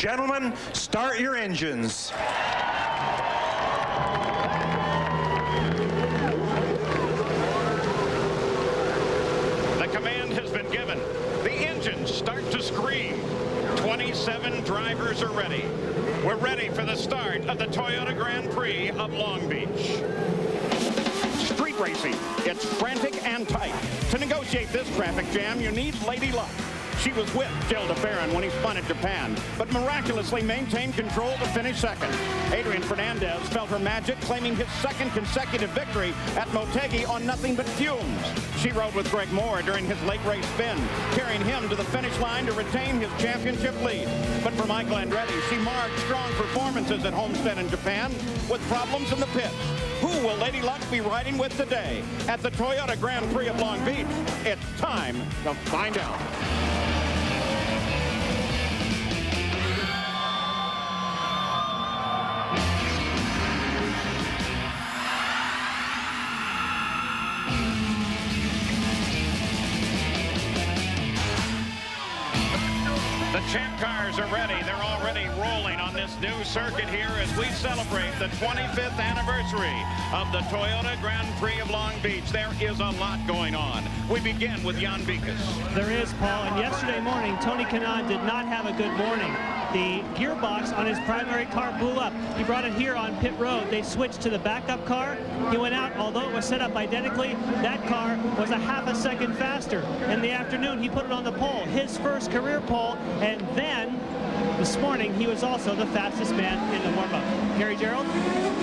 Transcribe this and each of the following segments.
Gentlemen, start your engines. The command has been given. The engines start to scream. 27 drivers are ready. We're ready for the start of the Toyota Grand Prix of Long Beach. Street racing. It's frantic and tight. To negotiate this traffic jam, you need Lady Luck. She was with Jill DeFerrin when he spun at Japan, but miraculously maintained control to finish second. Adrian Fernandez felt her magic, claiming his second consecutive victory at Motegi on nothing but fumes. She rode with Greg Moore during his late race spin, carrying him to the finish line to retain his championship lead. But for Michael Andretti, she marked strong performances at Homestead in Japan with problems in the pits. Who will Lady Luck be riding with today at the Toyota Grand Prix of Long Beach? It's time to find out. The champ cars are ready. They're already rolling on this new circuit here as we celebrate the 25th anniversary of the Toyota Grand Prix of Long Beach. There is a lot going on. We begin with Jan Bikus. There is, Paul, and yesterday morning, Tony Kanaan did not have a good morning. The gearbox on his primary car blew up. He brought it here on pit road. They switched to the backup car. He went out, although it was set up identically, that car was a half a second faster. In the afternoon, he put it on the pole, his first career pole, and then this morning, he was also the fastest man in the warm-up. Gary Gerald?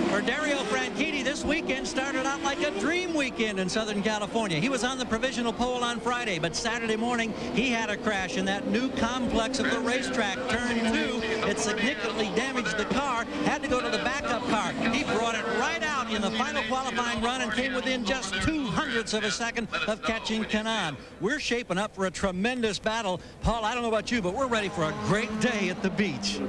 For Dario Franchitti, this weekend started out like a dream weekend in Southern California. He was on the provisional pole on Friday, but Saturday morning, he had a crash in that new complex of the racetrack, turn 2. It significantly damaged the car, had to go to the backup car. He brought it right out in the final qualifying run and came within just 0.02 of a second of catching Kanaan. We're shaping up for a tremendous battle. Paul, I don't know about you, but we're ready for a great day at the beach.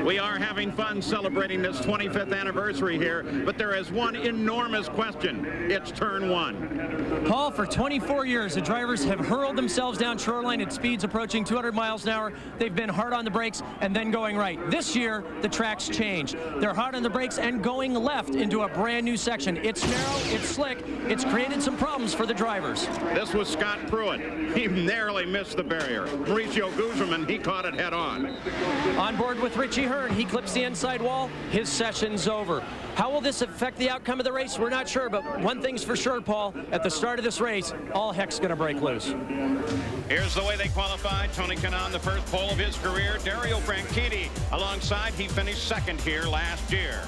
We are having fun celebrating this 25th anniversary here, but there is one enormous question. It's turn 1. Paul, for 24 years, the drivers have hurled themselves down shoreline at speeds approaching 200 miles an hour. They've been hard on the brakes and then going right. This year, the track's changed. They're hard on the brakes and going left into a brand new section. It's narrow, it's slick, it's created some problems for the drivers. This was Scott Pruitt. He narrowly missed the barrier. Mauricio Guzman, he caught it head on. On board with Richie Hearn, he clips the inside wall. His session's over. How will this affect the outcome of the race? We're not sure, but one thing's for sure, Paul. At the start of this race, all heck's going to break loose. Here's the way they qualified. Tony Kanaan, the first pole of his career. Dario Franchitti alongside. He finished second here last year.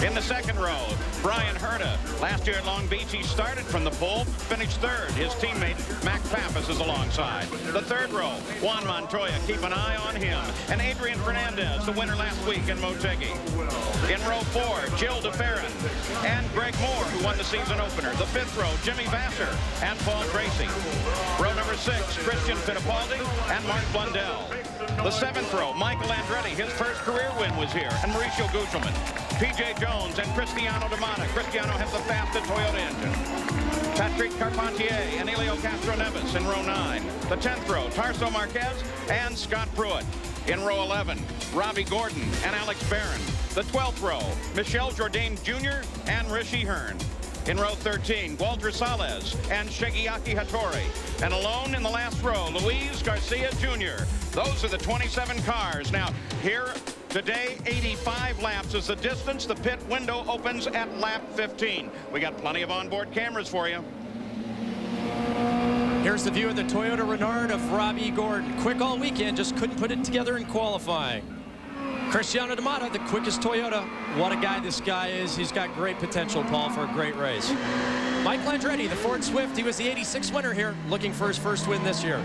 In the second row, Brian Herta. Last year at Long Beach, he started from the pole, finished third. His teammate, Mac Pappas, is alongside. The third row, Juan Montoya. Keep an eye on him. And Adrian Fernandez, the winner last week in Motegi. In row 4, Jill DeFerrin and Greg Moore, who won the season opener. The fifth row, Jimmy Vasser and Paul Tracy. Row number 6, Christian Fittipaldi and Mark Blundell. The seventh row, Michael Andretti. His first career win was here. And Mauricio Guzman. P.J. Jones and Cristiano D'Amata. Cristiano has the fastest Toyota engine. Patrick Carpentier and Elio Castro Neves in row 9. The 10th row, Tarso Marquez and Scott Pruitt. In row 11, Robbie Gordon and Alex Barron. The 12th row, Michel Jourdain Jr. and Rishi Hearn. In row 13, Walter Salles and Shigeaki Hattori. And alone in the last row, Luis Garcia Jr. Those are the 27 cars. Now, here today, 85 laps is the distance. The pit window opens at lap 15. We got plenty of onboard cameras for you. Here's the view of the Toyota Renard of Robbie Gordon. Quick all weekend, just couldn't put it together in qualifying. Cristiano D'Amata, the quickest Toyota. What a guy this guy is. He's got great potential, Paul, for a great race. Michael Andretti, the Ford Swift. He was the 86 winner here, looking for his first win this year.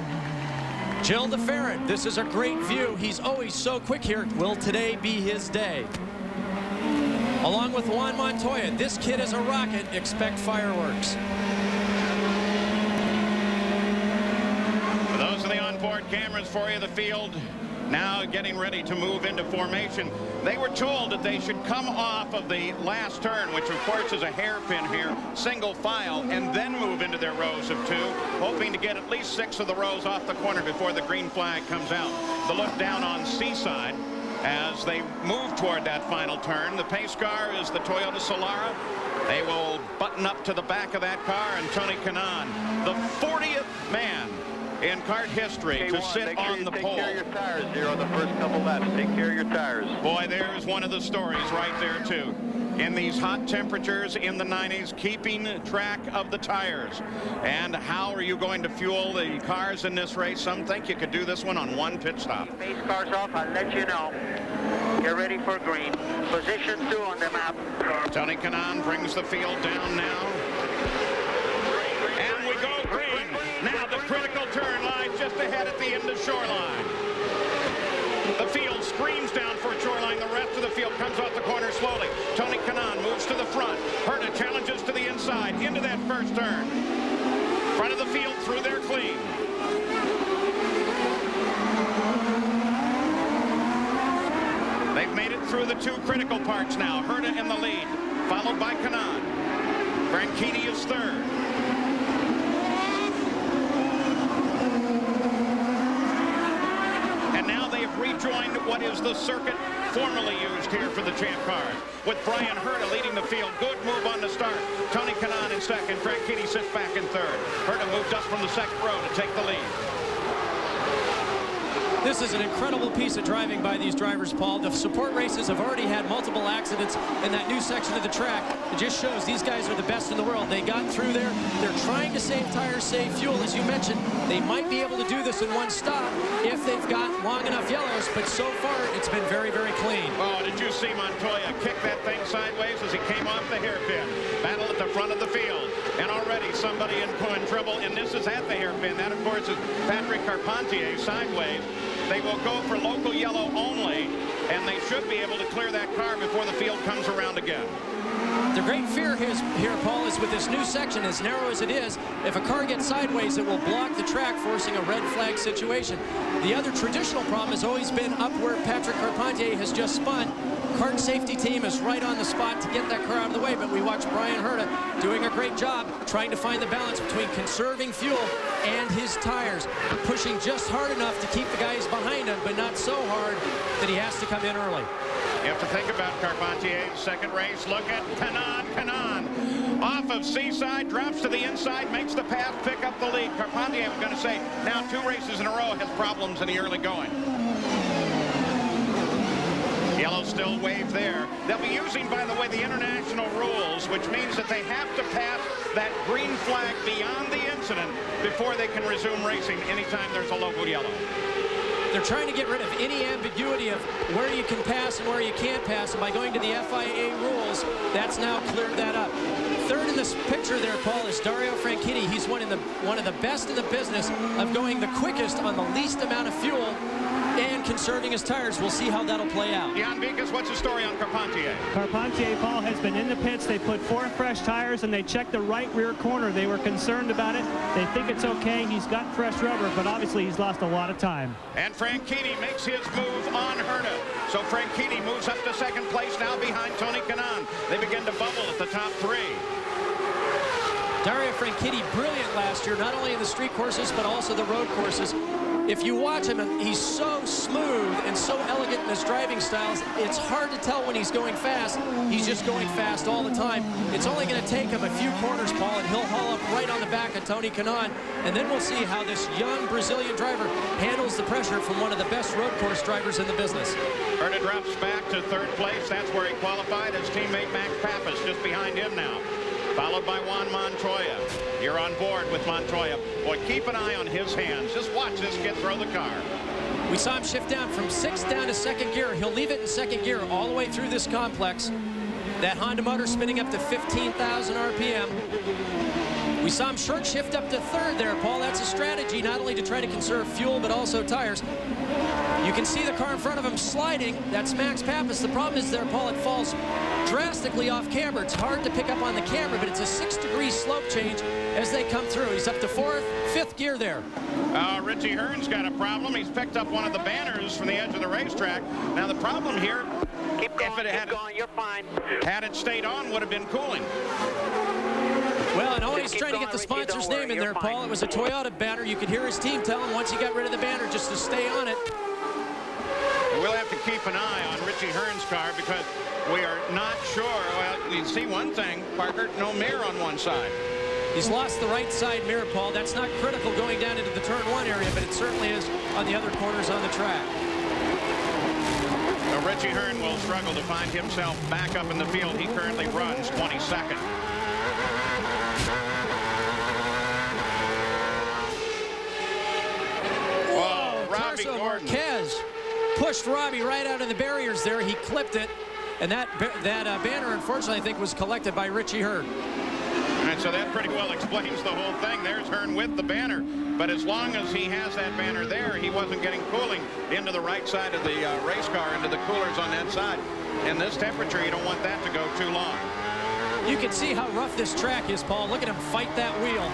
Jill DeFerrin, this is a great view. He's always so quick here. Will today be his day? Along with Juan Montoya, this kid is a rocket. Expect fireworks. Those are the onboard cameras for you. The field now getting ready to move into formation. They were told that they should come off of the last turn, which of course is a hairpin here, single file, and then move into their rows of 2, hoping to get at least 6 of the rows off the corner before the green flag comes out. The look down on Seaside as they move toward that final turn. The pace car is the Toyota Solara. They will button up to the back of that car, and Tony Kanaan, the 40th man in kart history to sit on the pole. Take care of your tires here on the first couple laps. Take care of your tires. Boy, there's one of the stories right there, too. In these hot temperatures in the 90s, keeping track of the tires. And how are you going to fuel the cars in this race? Some think you could do this one on one pit stop. Pace cars off, I'll let you know. Get ready for green. Position 2 on the map. Tony Kanaan brings the field down now. And we go green. Now the critical turn lies just ahead at the end of Shoreline. The field screams down for Shoreline. The rest of the field comes off the corner slowly. Tony Kanaan moves to the front. Herta challenges to the inside into that first turn. Front of the field through there clean. They've made it through the 2 critical parts now. Herta in the lead, followed by Kanaan. Branchini is third. And now they have rejoined what is the circuit formerly used here for the champ cars, with Brian Herta leading the field. Good move on the start. Tony Kanaan in second. Branchini sits back in third. Herta moved up from the second row to take the lead. This is an incredible piece of driving by these drivers, Paul. The support races have already had multiple accidents in that new section of the track. It just shows these guys are the best in the world. They got through there. They're trying to save tires, save fuel. As you mentioned, they might be able to do this in one stop if they've got long enough yellows, but so far it's been very, very clean. Oh, did you see Montoya kick that thing sideways as he came off the hairpin? Battle at the front of the field. And already somebody in trouble, and this is at the hairpin. That, of course, is Patrick Carpentier sideways. They will go for local yellow only, and they should be able to clear that car before the field comes around again. The great fear here, Paul, is with this new section, as narrow as it is, if a car gets sideways, it will block the track, forcing a red flag situation. The other traditional problem has always been up where Patrick Carpentier has just spun. Kart safety team is right on the spot to get that car out of the way, but we watch Brian Herta doing a great job trying to find the balance between conserving fuel and his tires, pushing just hard enough to keep the guys behind him, but not so hard that he has to come in early. You have to think about Carpentier's second race. Look at Kanaan off of Seaside, drops to the inside, makes the pass, pick up the lead. Carpentier, was going to say, now 2 races in a row, has problems in the early going. Yellow still wave there. They'll be using, by the way, the international rules, which means that they have to pass that green flag beyond the incident before they can resume racing anytime there's a local yellow. They're trying to get rid of any ambiguity of where you can pass and where you can't pass. And by going to the FIA rules, that's now cleared that up. Third in this picture there, Paul, is Dario Franchitti. He's one of the best in the business of going the quickest on the least amount of fuel and conserving his tires. We'll see how that'll play out. Jan Vikas, what's the story on Carpentier? Carpentier, Paul, has been in the pits. They put 4 fresh tires, and they checked the right rear corner. They were concerned about it. They think it's okay. He's got fresh rubber, but obviously he's lost a lot of time. And Franchitti makes his move on Herta. So Franchitti moves up to second place now behind Tony Kanaan. They begin to bubble at the top 3. Dario Franchitti, brilliant last year, not only in the street courses, but also the road courses. If you watch him, he's so smooth and so elegant in his driving styles, it's hard to tell when he's going fast. He's just going fast all the time. It's only going to take him a few corners, Paul, and he'll haul up right on the back of Tony Kanaan. And then we'll see how this young Brazilian driver handles the pressure from one of the best road course drivers in the business. Herta drops back to 3rd place. That's where he qualified. His teammate Max Pappas just behind him now, followed by Juan Montoya. You're on board with Montoya. Boy, keep an eye on his hands. Just watch this kid throw the car. We saw him shift down from 6th down to 2nd gear. He'll leave it in 2nd gear all the way through this complex. That Honda motor spinning up to 15,000 RPM. We saw him short shift up to third there, Paul. That's a strategy, not only to try to conserve fuel, but also tires. You can see the car in front of him sliding. That's Max Pappas. The problem is there, Paul, it falls drastically off camber. It's hard to pick up on the camera, but it's a 6-degree slope change as they come through. He's up to 4th, 5th gear there. Richie Hearn's got a problem. He's picked up one of the banners from the edge of the racetrack. Now the problem here, Keep going, you're fine. Had it stayed on, would have been cooling. Well, and always trying to get the sponsor's name in there, Paul. It was a Toyota banner. You could hear his team tell him once he got rid of the banner just to stay on it. We'll have to keep an eye on Richie Hearn's car because we are not sure. Well, you see one thing, Parker, no mirror on one side. He's lost the right side mirror, Paul. That's not critical going down into the turn 1 area, but it certainly is on the other corners on the track. So Richie Hearn will struggle to find himself back up in the field. He currently runs 22nd. Whoa, Tarso Marquez pushed Robbie right out of the barriers there. He clipped it, and that banner, unfortunately, I think was collected by Richie Hearn. All right, so that pretty well explains the whole thing. There's Hearn with the banner, but as long as he has that banner there, he wasn't getting cooling into the right side of the race car, into the coolers on that side. In this temperature, you don't want that to go too long. You can see how rough this track is, Paul. Look at him fight that wheel.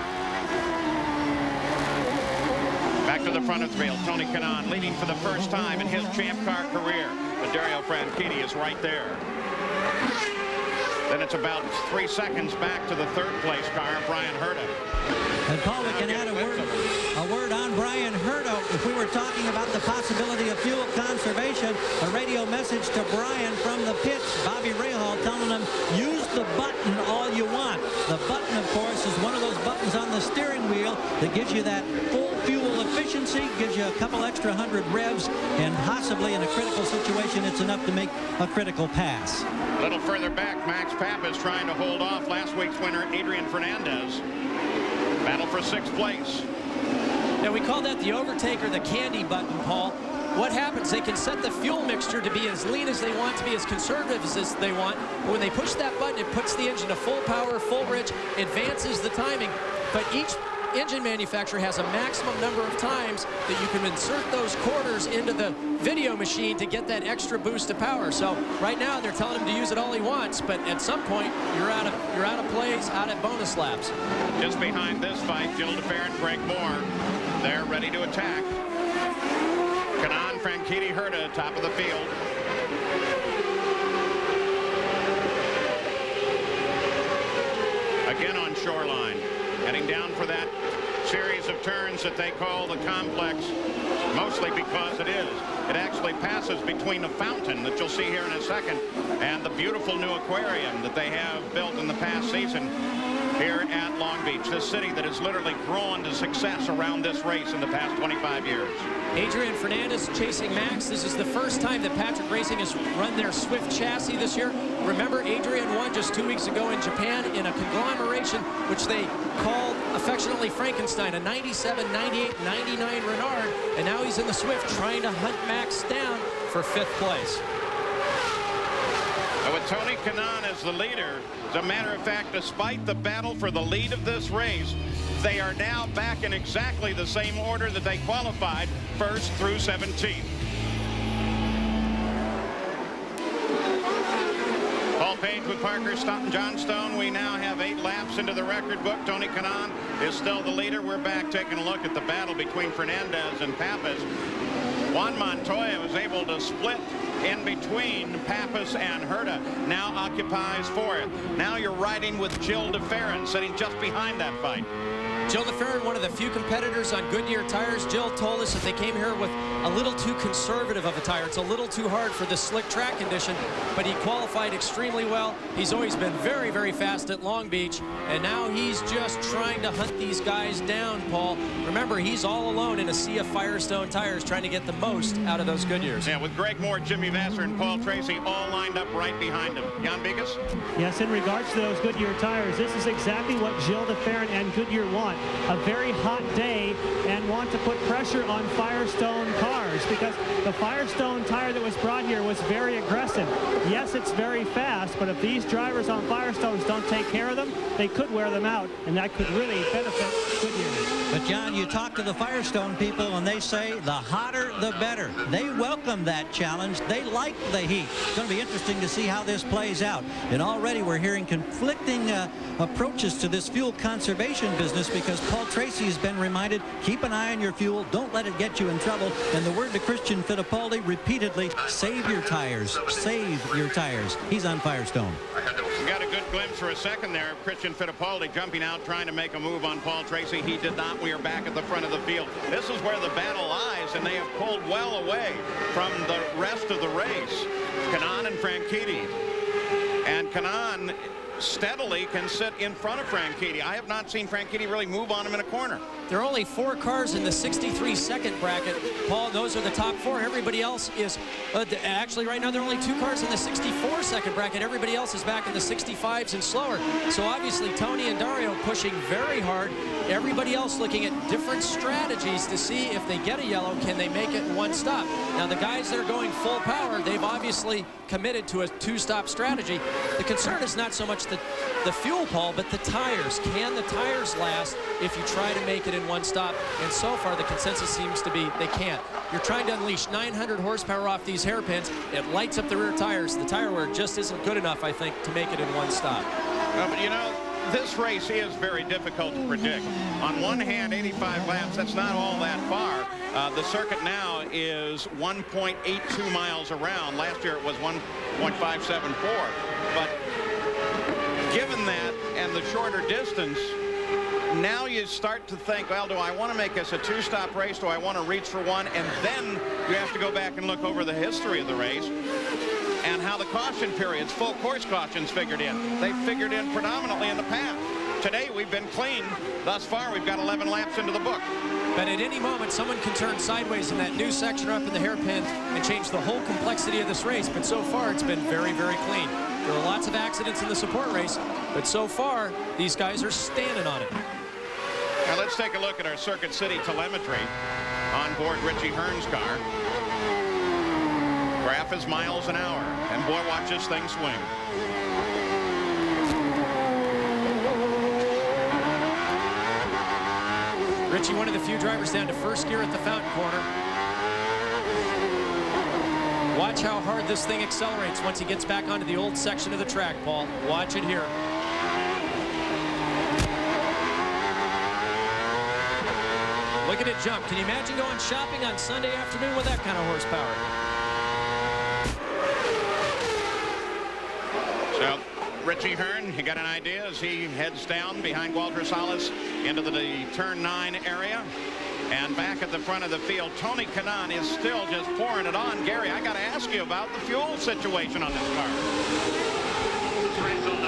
Back to the front of the field, Tony Kanaan leading for the first time in his champ car career. But Dario Franchitti is right there. Then it's about 3 seconds back to the third place car, Brian Herta. And Paul, we can add a word on Brian Herta. If we were talking about the possibility of fuel conservation, a radio message to Brian from the pits. Bobby Rahal telling him, use the button all you want. The button, of course, is one of those buttons on the steering wheel that gives you that full fuel efficiency, gives you a couple extra 100 revs, and possibly in a critical situation, it's enough to make a critical pass. A little further back, Max Pappas trying to hold off last week's winner, Adrian Fernandez. Battle for 6th place. Now, we call that the overtaker, the candy button, Paul. What happens, they can set the fuel mixture to be as lean as they want, to be as conservative as they want. But when they push that button, it puts the engine to full power, full rich, advances the timing. But each engine manufacturer has a maximum number of times that you can insert those quarters into the video machine to get that extra boost of power. So right now they're telling him to use it all he wants, but at some point you're out of plays, out of bonus laps. Just behind this fight, Jill DeFer and Greg Moore. They're ready to attack. Kanaan, Franchitti, Herta, top of the field. Again on shoreline. Heading down for that series of turns that they call the complex, mostly because it is. It actually passes between the fountain that you'll see here in a second and the beautiful new aquarium that they have built in the past season here at Long Beach, this city that has literally grown to success around this race in the past 25 years. Adrian Fernandez chasing Max. This is the first time that Patrick Racing has run their Swift chassis this year. Remember, Adrian won just 2 weeks ago in Japan in a conglomeration which they called affectionately Frankenstein, a 97, 98, 99 Renard, and now he's in the Swift trying to hunt Max down for 5th place. With Tony Kanaan as the leader, as a matter of fact, despite the battle for the lead of this race, they are now back in exactly the same order that they qualified, 1st through 17th. Paul Page with Parker Johnstone. We now have 8 laps into the record book. Tony Kanaan is still the leader. We're back taking a look at the battle between Fernandez and Pappas. Juan Montoya was able to split in between Pappas and Herta. Now occupies 4th. Now you're riding with Jill DeFer sitting just behind that fight. Jill DeFer, one of the few competitors on Goodyear tires. Jill told us that they came here with a little too conservative of a tire. It's a little too hard for the slick track condition, but he qualified extremely well. He's always been very, very fast at Long Beach, and now he's just trying to hunt these guys down, Paul. Remember, he's all alone in a sea of Firestone tires trying to get the most out of those Goodyears. Yeah, with Greg Moore, Jimmy Vasser, and Paul Tracy all lined up right behind him. Jan Bigas? Yes, in regards to those Goodyear tires, this is exactly what Jill DeFer and Goodyear want. A very hot day and want to put pressure on Firestone cars. tires, because the Firestone tire that was brought here was very aggressive. Yes, it's very fast, but if these drivers on Firestones don't take care of them, they could wear them out, and that could really benefit Goodyear. But, John, you talk to the Firestone people, and they say the hotter, the better. They welcome that challenge. They like the heat. It's going to be interesting to see how this plays out. And already we're hearing conflicting approaches to this fuel conservation business, because Paul Tracy has been reminded, keep an eye on your fuel, don't let it get you in trouble. And the word to Christian Fittipaldi repeatedly, save your tires, save your tires. He's on Firestone. We got a good glimpse for a second there of Christian Fittipaldi jumping out, trying to make a move on Paul Tracy. He did not. We are back at the front of the field. This is where the battle lies, and they have pulled well away from the rest of the race. Kanaan and Franchitti. And Kanaan steadily can sit in front of Franchitti. I have not seen Franchitti really move on him in a corner. There are only 4 cars in the 63-second bracket, Paul. Those are the top 4. Everybody else is actually right now there are only 2 cars in the 64-second bracket. Everybody else is back in the 65s and slower. So obviously Tony and Dario pushing very hard. Everybody else looking at different strategies to see if they get a yellow, can they make it in one stop. Now the guys that are going full power, they've obviously committed to a 2-stop strategy. The concern is not so much the fuel, Paul, but the tires. Can the tires last if you try to make it in one stop? And so far the consensus seems to be they can't. You're trying to unleash 900 horsepower off these hairpins. It lights up the rear tires. The tire wear just isn't good enough, I think, to make it in one stop. But you know, this race is very difficult to predict. On one hand, 85 laps, that's not all that far. The circuit now is 1.82 miles around. Last year it was 1.574. But given that and the shorter distance, now you start to think, well, do I want to make this a 2-stop race? Do I want to reach for one? And then you have to go back and look over the history of the race and how the caution periods, full course cautions, figured in. They figured in predominantly in the past. Today we've been clean. Thus far we've got 11 laps into the book. But at any moment someone can turn sideways in that new section up in the hairpin and change the whole complexity of this race. But so far it's been very, very clean. There are lots of accidents in the support race, but so far these guys are standing on it. Now let's take a look at our Circuit City telemetry on board Richie Hearn's car. Graph is miles an hour, and boy, watch this thing swing. Richie, one of the few drivers down to first gear at the fountain corner. Watch how hard this thing accelerates once he gets back onto the old section of the track, Paul. Watch it here. Look at it jump. Can you imagine going shopping on Sunday afternoon with that kind of horsepower? So, Richie Hearn, you got an idea as he heads down behind Walter Salas into the turn 9 area. And back at the front of the field, Tony Kanaan is still just pouring it on. Gary, I got to ask you about the fuel situation on this car.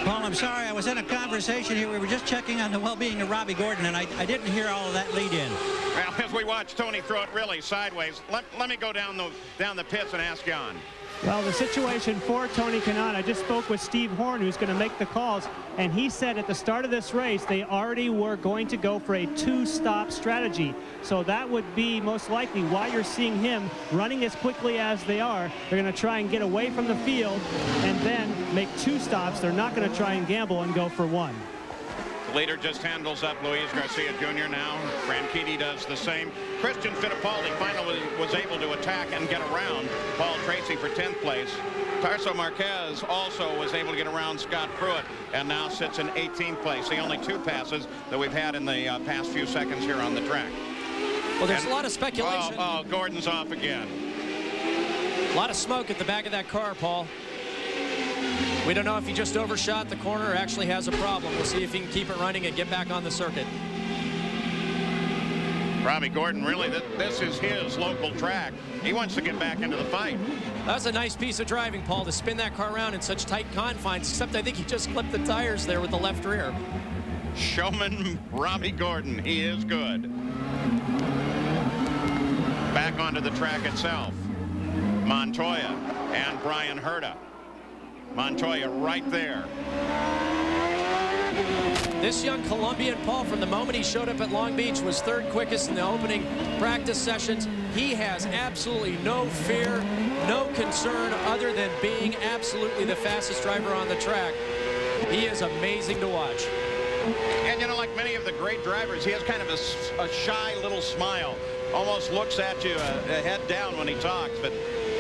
Paul, I'm sorry. I was in a conversation here. We were just checking on the well-being of Robbie Gordon, and I didn't hear all of that lead in. Well, as we watch Tony throw it really sideways, let me go down the pits and ask John. Well, the situation for Tony Kanaan, I just spoke with Steve Horn, who's going to make the calls, and he said at the start of this race they already were going to go for a 2-stop strategy. So that would be most likely why you're seeing him running as quickly as they are. They're going to try and get away from the field and then make 2 stops. They're not going to try and gamble and go for 1. The leader just handles up Luis Garcia Jr. now. Franchitti does the same. Christian Fittipaldi finally was able to attack and get around Paul Tracy for 10th place. Tarso Marquez also was able to get around Scott Pruitt and now sits in 18th place. The only 2 passes that we've had in the past few seconds here on the track. Well, there's a lot of speculation. Oh, Gordon's off again. A lot of smoke at the back of that car, Paul. We don't know if he just overshot the corner or actually has a problem. We'll see if he can keep it running and get back on the circuit. Robbie Gordon, really, this is his local track. He wants to get back into the fight. That was a nice piece of driving, Paul, to spin that car around in such tight confines, except I think he just clipped the tires there with the left rear. Showman Robbie Gordon, he is good. Back onto the track itself. Montoya and Brian Herta. Montoya right there. This young Colombian, Paul, from the moment he showed up at Long Beach, was third quickest in the opening practice sessions. He has absolutely no fear, no concern other than being absolutely the fastest driver on the track. He is amazing to watch. And, you know, like many of the great drivers, he has kind of a shy little smile. Almost looks at you head down when he talks, but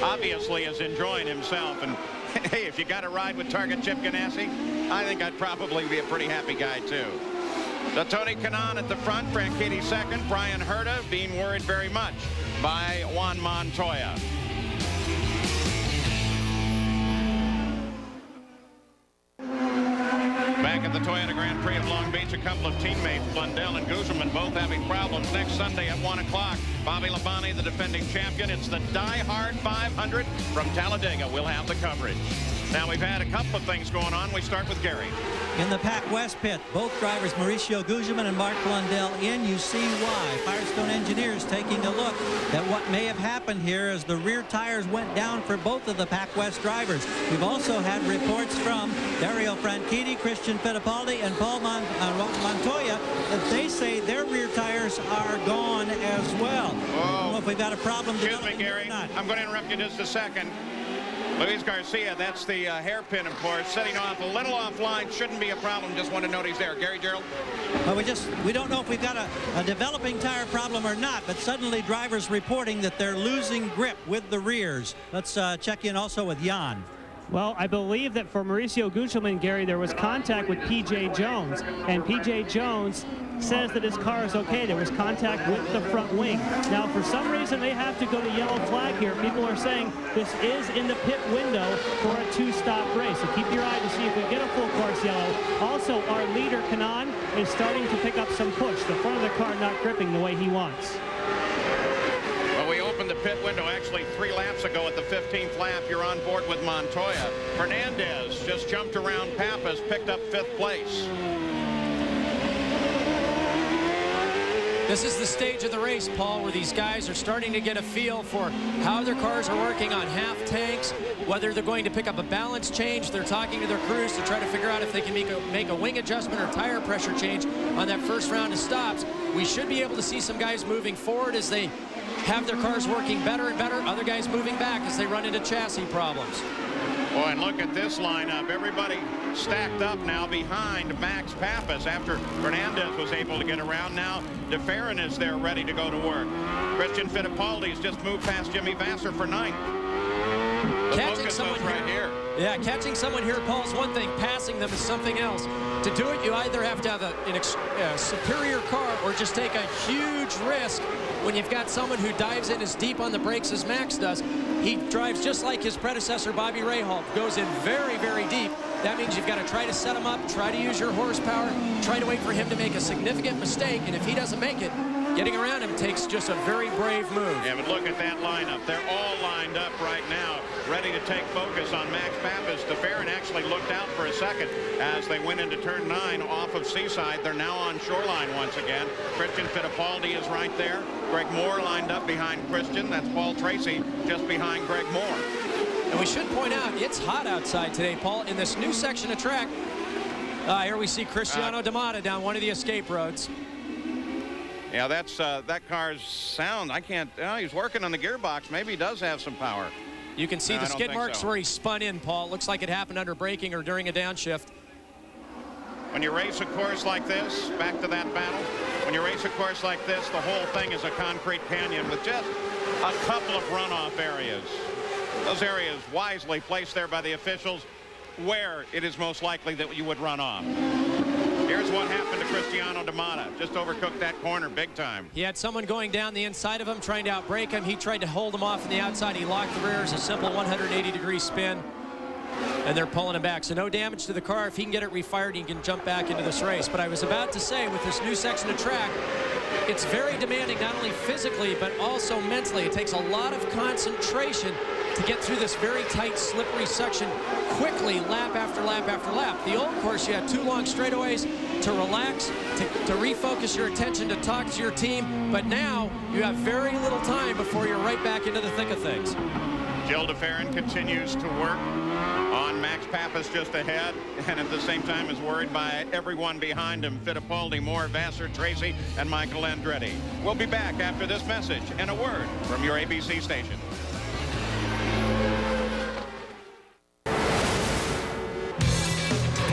obviously is enjoying himself. And, hey, if you got a ride with Target Chip Ganassi, I think I'd probably be a pretty happy guy, too. So Tony Kanaan at the front, Franchitti second, Brian Herta being worried very much by Juan Montoya. Back at the Toyota Grand Prix of Long Beach, a couple of teammates, Blundell and Guzman, both having problems. Next Sunday at 1 o'clock, Bobby Labonte, the defending champion. It's the Die Hard 500 from Talladega. We'll have the coverage. Now, we've had a couple of things going on. We start with Gary. In the Pac West pit, both drivers, Mauricio Guzman and Mark Blundell, in. You see why. Firestone Engineers taking a look at what may have happened here as the rear tires went down for both of the Pac West drivers. We've also had reports from Dario Franchitti, Christian Fittipaldi, and Paul Montoya that they say their rear tires are gone as well. I don't know if we've got a problem. Excuse me, Gary. I'm going to interrupt you just a second. Luis Garcia, that's the hairpin, of course, setting off a little offline. Shouldn't be a problem. Just want to know he's there. Gary Gerald? Well, we don't know if we've got a developing tire problem or not, but suddenly drivers reporting that they're losing grip with the rears. Let's check in also with Jan. Well, I believe that for Mauricio Guzman, Gary, there was contact with P.J. Jones, and P.J. Jones says that his car is okay. There was contact with the front wing. Now, for some reason, they have to go to yellow flag here. People are saying this is in the pit window for a two-stop race. So keep your eye to see if we get a full course yellow. Also, our leader, Kanaan, is starting to pick up some push. The front of the car not gripping the way he wants. Well, we opened the pit window actually 3 laps ago at the 15th lap. You're on board with Montoya. Fernandez just jumped around Pappas, picked up 5th place. This is the stage of the race, Paul, where these guys are starting to get a feel for how their cars are working on half tanks, whether they're going to pick up a balance change. They're talking to their crews to try to figure out if they can make a wing adjustment or tire pressure change on that first round of stops. We should be able to see some guys moving forward as they have their cars working better and better. Other guys moving back as they run into chassis problems. Boy, and look at this lineup. Everybody stacked up now behind Max Pappas after Fernandez was able to get around. Now DeFerrin is there ready to go to work. Christian Fittipaldi's just moved past Jimmy Vasser for 9th. Catching someone right here. Yeah, catching someone here, Paul, is one thing. Passing them is something else. To do it, you either have to have a superior car or just take a huge risk when you've got someone who dives in as deep on the brakes as Max does. He drives just like his predecessor, Bobby Rahal, goes in very, very deep. That means you've got to try to set him up, try to use your horsepower, try to wait for him to make a significant mistake, and if he doesn't make it, getting around him takes just a very brave move. Yeah, but look at that lineup. They're all lined up right now, ready to take focus on Max Pappas. DeFerrin actually looked out for a second as they went into turn 9 off of Seaside. They're now on Shoreline once again. Christian Fittipaldi is right there. Greg Moore lined up behind Christian. That's Paul Tracy just behind Greg Moore. And we should point out, it's hot outside today, Paul. In this new section of track, here we see Cristiano D'Amata down one of the escape roads. Yeah, that's that car's sound. I can't. He's working on the gearbox. Maybe he does have some power. You can see the skid marks where he spun in, Paul. Looks like it happened under braking or during a downshift. When you race a course like this, back to that battle, when you race a course like this, the whole thing is a concrete canyon with just a couple of runoff areas. Those areas wisely placed there by the officials where it is most likely that you would run off. Here's what happened to Cristiano D'Amata. Just overcooked that corner big time. He had someone going down the inside of him, trying to outbrake him. He tried to hold him off on the outside. He locked the rears, a simple 180-degree spin, and they're pulling him back. So no damage to the car. If he can get it refired, he can jump back into this race. But I was about to say, with this new section of track, it's very demanding, not only physically, but also mentally. It takes a lot of concentration to get through this very tight, slippery section quickly, lap after lap after lap. The old course, you had 2 long straightaways to relax, to refocus your attention, to talk to your team. But now you have very little time before you're right back into the thick of things. Jill DeFerrin continues to work on Max Pappas just ahead, and at the same time is worried by everyone behind him: Fittipaldi, Moore, Vassar, Tracy, and Michael Andretti. We'll be back after this message and a word from your ABC station.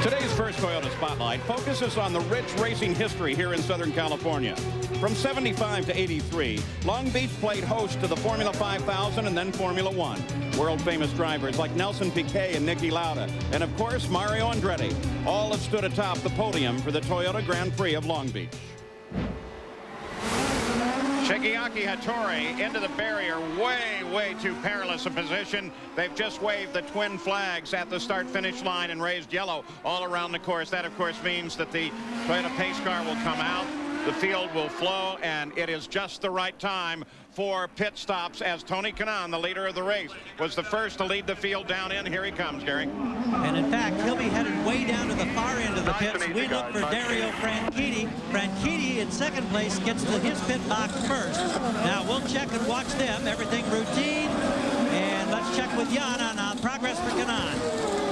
Today's first Toyota Spotlight focuses on the rich racing history here in Southern California. From 75 to 83, Long Beach played host to the Formula 5000 and then Formula One. World-famous drivers like Nelson Piquet and Niki Lauda, and of course Mario Andretti, all have stood atop the podium for the Toyota Grand Prix of Long Beach. Shigeaki Hattori into the barrier, way too perilous a position. They've just waved the twin flags at the start-finish line and raised yellow all around the course. That, of course, means that the Toyota pace car will come out, the field will flow, and it is just the right time for pit stops, as Tony Kanaan, the leader of the race, was the first to lead the field down in. Here he comes, Gary. And in fact, he'll be headed way down to the far end of the pits. We look for Dario Franchitti. Franchitti in second place gets to his pit box first. Now we'll check and watch them. Everything routine. And let's check with Jan on progress for Kanaan.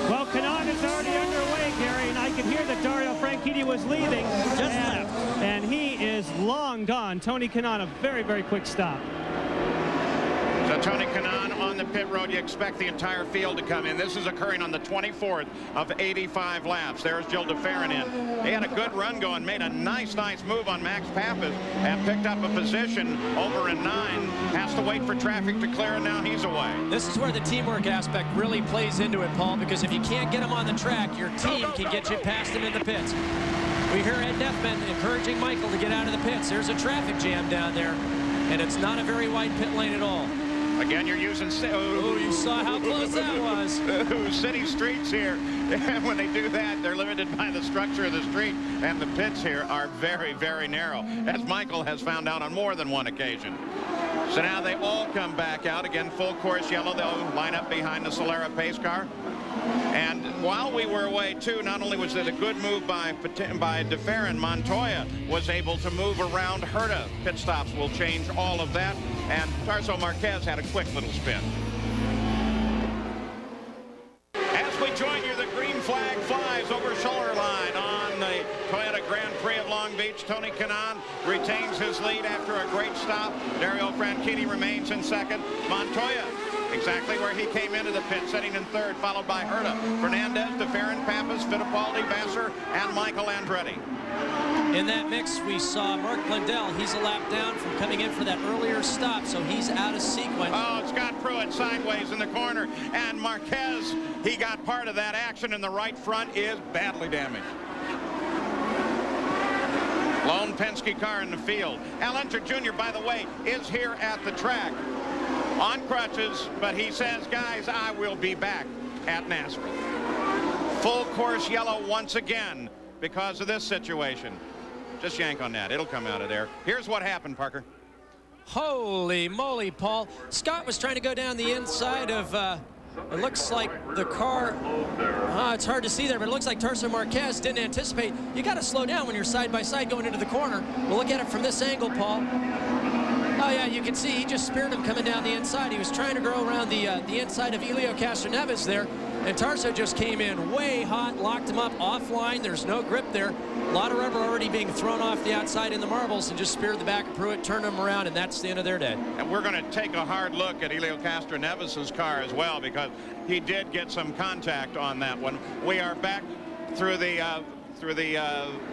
Well, Kanaan is already underway, Gary, and I can hear that Dario Franchitti was leaving. Just left. And he is long gone. Tony Kanaan, a very quick stop. So Tony Kanaan on the pit road. You expect the entire field to come in. This is occurring on the 24th of 85 laps. There's Jill DeFerrin in. He had a good run going, made a nice move on Max Pappas, and picked up a position over in 9. Has to wait for traffic to clear, and now he's away. This is where the teamwork aspect really plays into it, Paul, because if you can't get him on the track, your team can get you past him in the pits. We hear Ed Neffman encouraging Michael to get out of the pits. There's a traffic jam down there, and it's not a very wide pit lane at all. Again, you're using... Oh, you saw how close that was. City streets here. And when they do that, they're limited by the structure of the street. And the pits here are very narrow, as Michael has found out on more than one occasion. So now they all come back out. Again, full course yellow. They'll line up behind the Solera pace car. And while we were away, too, not only was it a good move by DeFerrin, Montoya was able to move around Herta. Pit stops will change all of that. And Tarso Marquez had a quick little spin. As we join you, the green flag flies over shoulder line on the Toyota Grand Prix of Long Beach. Tony Kanaan retains his lead after a great stop. Dario Franchitti remains in second. Montoya, exactly where he came into the pit, sitting in third, followed by Herta, Fernandez, DeFerrin, Pappas, Fittipaldi, Vassar, and Michael Andretti. In that mix, we saw Mark Blundell. He's a lap down from coming in for that earlier stop, so he's out of sequence. Oh, Scott Pruitt sideways in the corner, and Marquez, he got part of that action, and the right front is badly damaged. Lone Penske car in the field. Al Unser Jr., by the way, is here at the track on crutches, but he says, guys, I will be back at Nazareth. Full course yellow once again because of this situation. Just yank on that. It'll come out of there. Here's what happened, Parker. Holy moly, Paul. Scott was trying to go down the inside of, it looks like the car, it's hard to see there, but it looks like Tarso Marquez didn't anticipate. You got to slow down when you're side by side going into the corner. We'll look at it from this angle, Paul. Oh, yeah, you can see he just speared him coming down the inside. He was trying to go around the inside of Elio Castroneves there, and Tarso just came in way hot, locked him up offline. There's no grip there. A lot of rubber already being thrown off the outside in the marbles, and just speared the back of Pruitt, turned him around, and that's the end of their day. And we're going to take a hard look at Elio Castroneves' car as well, because he did get some contact on that one. We are back through the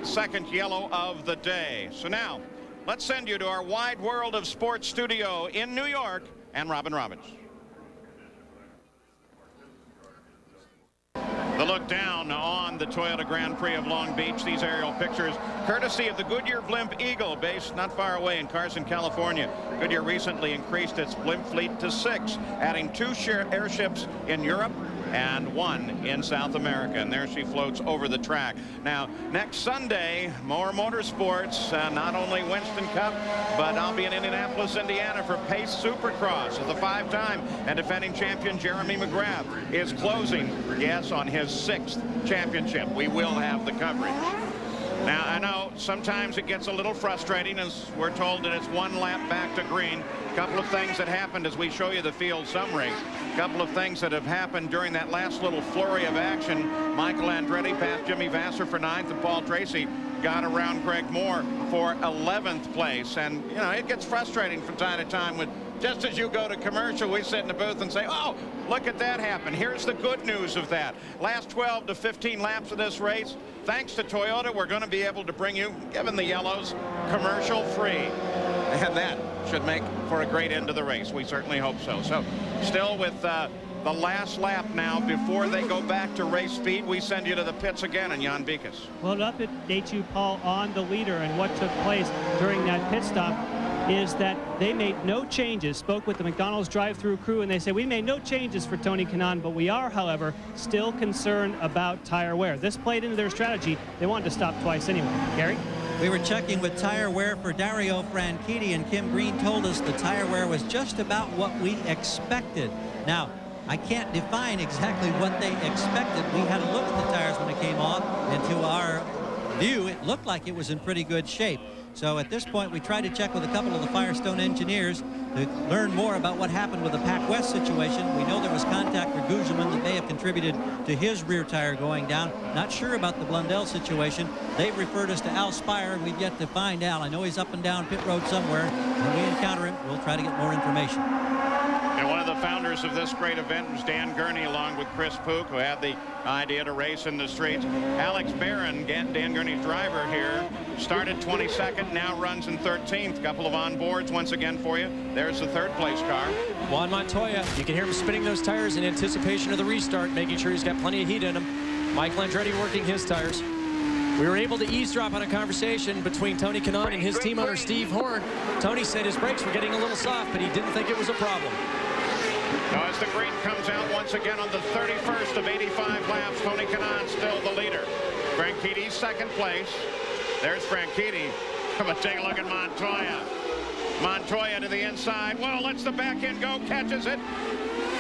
second yellow of the day. So now, let's send you to our Wide World of Sports studio in New York and Robin Robbins. The look down on the Toyota Grand Prix of Long Beach. These aerial pictures courtesy of the Goodyear Blimp Eagle, based not far away in Carson, California. Goodyear recently increased its blimp fleet to 6, adding 2 airships in Europe and 1 in South America. And there she floats over the track. Now, next Sunday, more motorsports, not only Winston Cup, but I'll be in Indianapolis, Indiana for Pace Supercross as the 5-time and defending champion Jeremy McGrath is closing, yes, on his 6th championship. We will have the coverage. Now, I know sometimes it gets a little frustrating as we're told that it's 1 lap back to green. A couple of things that happened as we show you the field summary. A couple of things that have happened during that last little flurry of action. Michael Andretti passed Jimmy Vasser for 9th, and Paul Tracy got around Greg Moore for 11th place. And, you know, it gets frustrating from time to time with just as you go to commercial, we sit in the booth and say, oh, look at that happen. Here's the good news of that. Last 12 to 15 laps of this race, thanks to Toyota, we're going to be able to bring you, given the yellows, commercial free. And that should make for a great end of the race. We certainly hope so. So still with the last lap now before they go back to race speed, we send you to the pits again, and Jan Beekes. Well, to update you, Paul, on the leader and what took place during that pit stop is that they made no changes. Spoke with the McDonald's drive-through crew, and they say, we made no changes for Tony Kanaan, but we are, however, still concerned about tire wear. This played into their strategy. They wanted to stop twice anyway. Gary? We were checking with tire wear for Dario Franchitti, and Kim Green told us the tire wear was just about what we expected. Now, I can't define exactly what they expected. We had a look at the tires when it came on, and to our view, it looked like it was in pretty good shape. So at this point, we tried to check with a couple of the Firestone engineers to learn more about what happened with the Pac West situation. We know there was contact for Gugelmin that may have contributed to his rear tire going down. Not sure about the Blundell situation. They've referred us to Al Spire, and we've yet to find Al. I know he's up and down pit road somewhere. When we encounter him, we'll try to get more information. And one of the founders of this great event was Dan Gurney, along with Chris Pook, who had the idea to race in the streets. Alex Barron, Dan Gurney's driver here, started 22nd, now runs in 13th. Couple of onboards once again for you. There's the 3rd place car. Juan Montoya, you can hear him spinning those tires in anticipation of the restart, making sure he's got plenty of heat in him. Michael Andretti working his tires. We were able to eavesdrop on a conversation between Tony Kanaan and his team owner Steve Horn. Tony said his brakes were getting a little soft, but he didn't think it was a problem. Now, as the green comes out once again on the 31st of 85 laps, Tony Kanaan still the leader. Franchitti 2nd place. There's Franchitti. But take a look at Montoya. Montoya to the inside. Well, lets the back end go, catches it.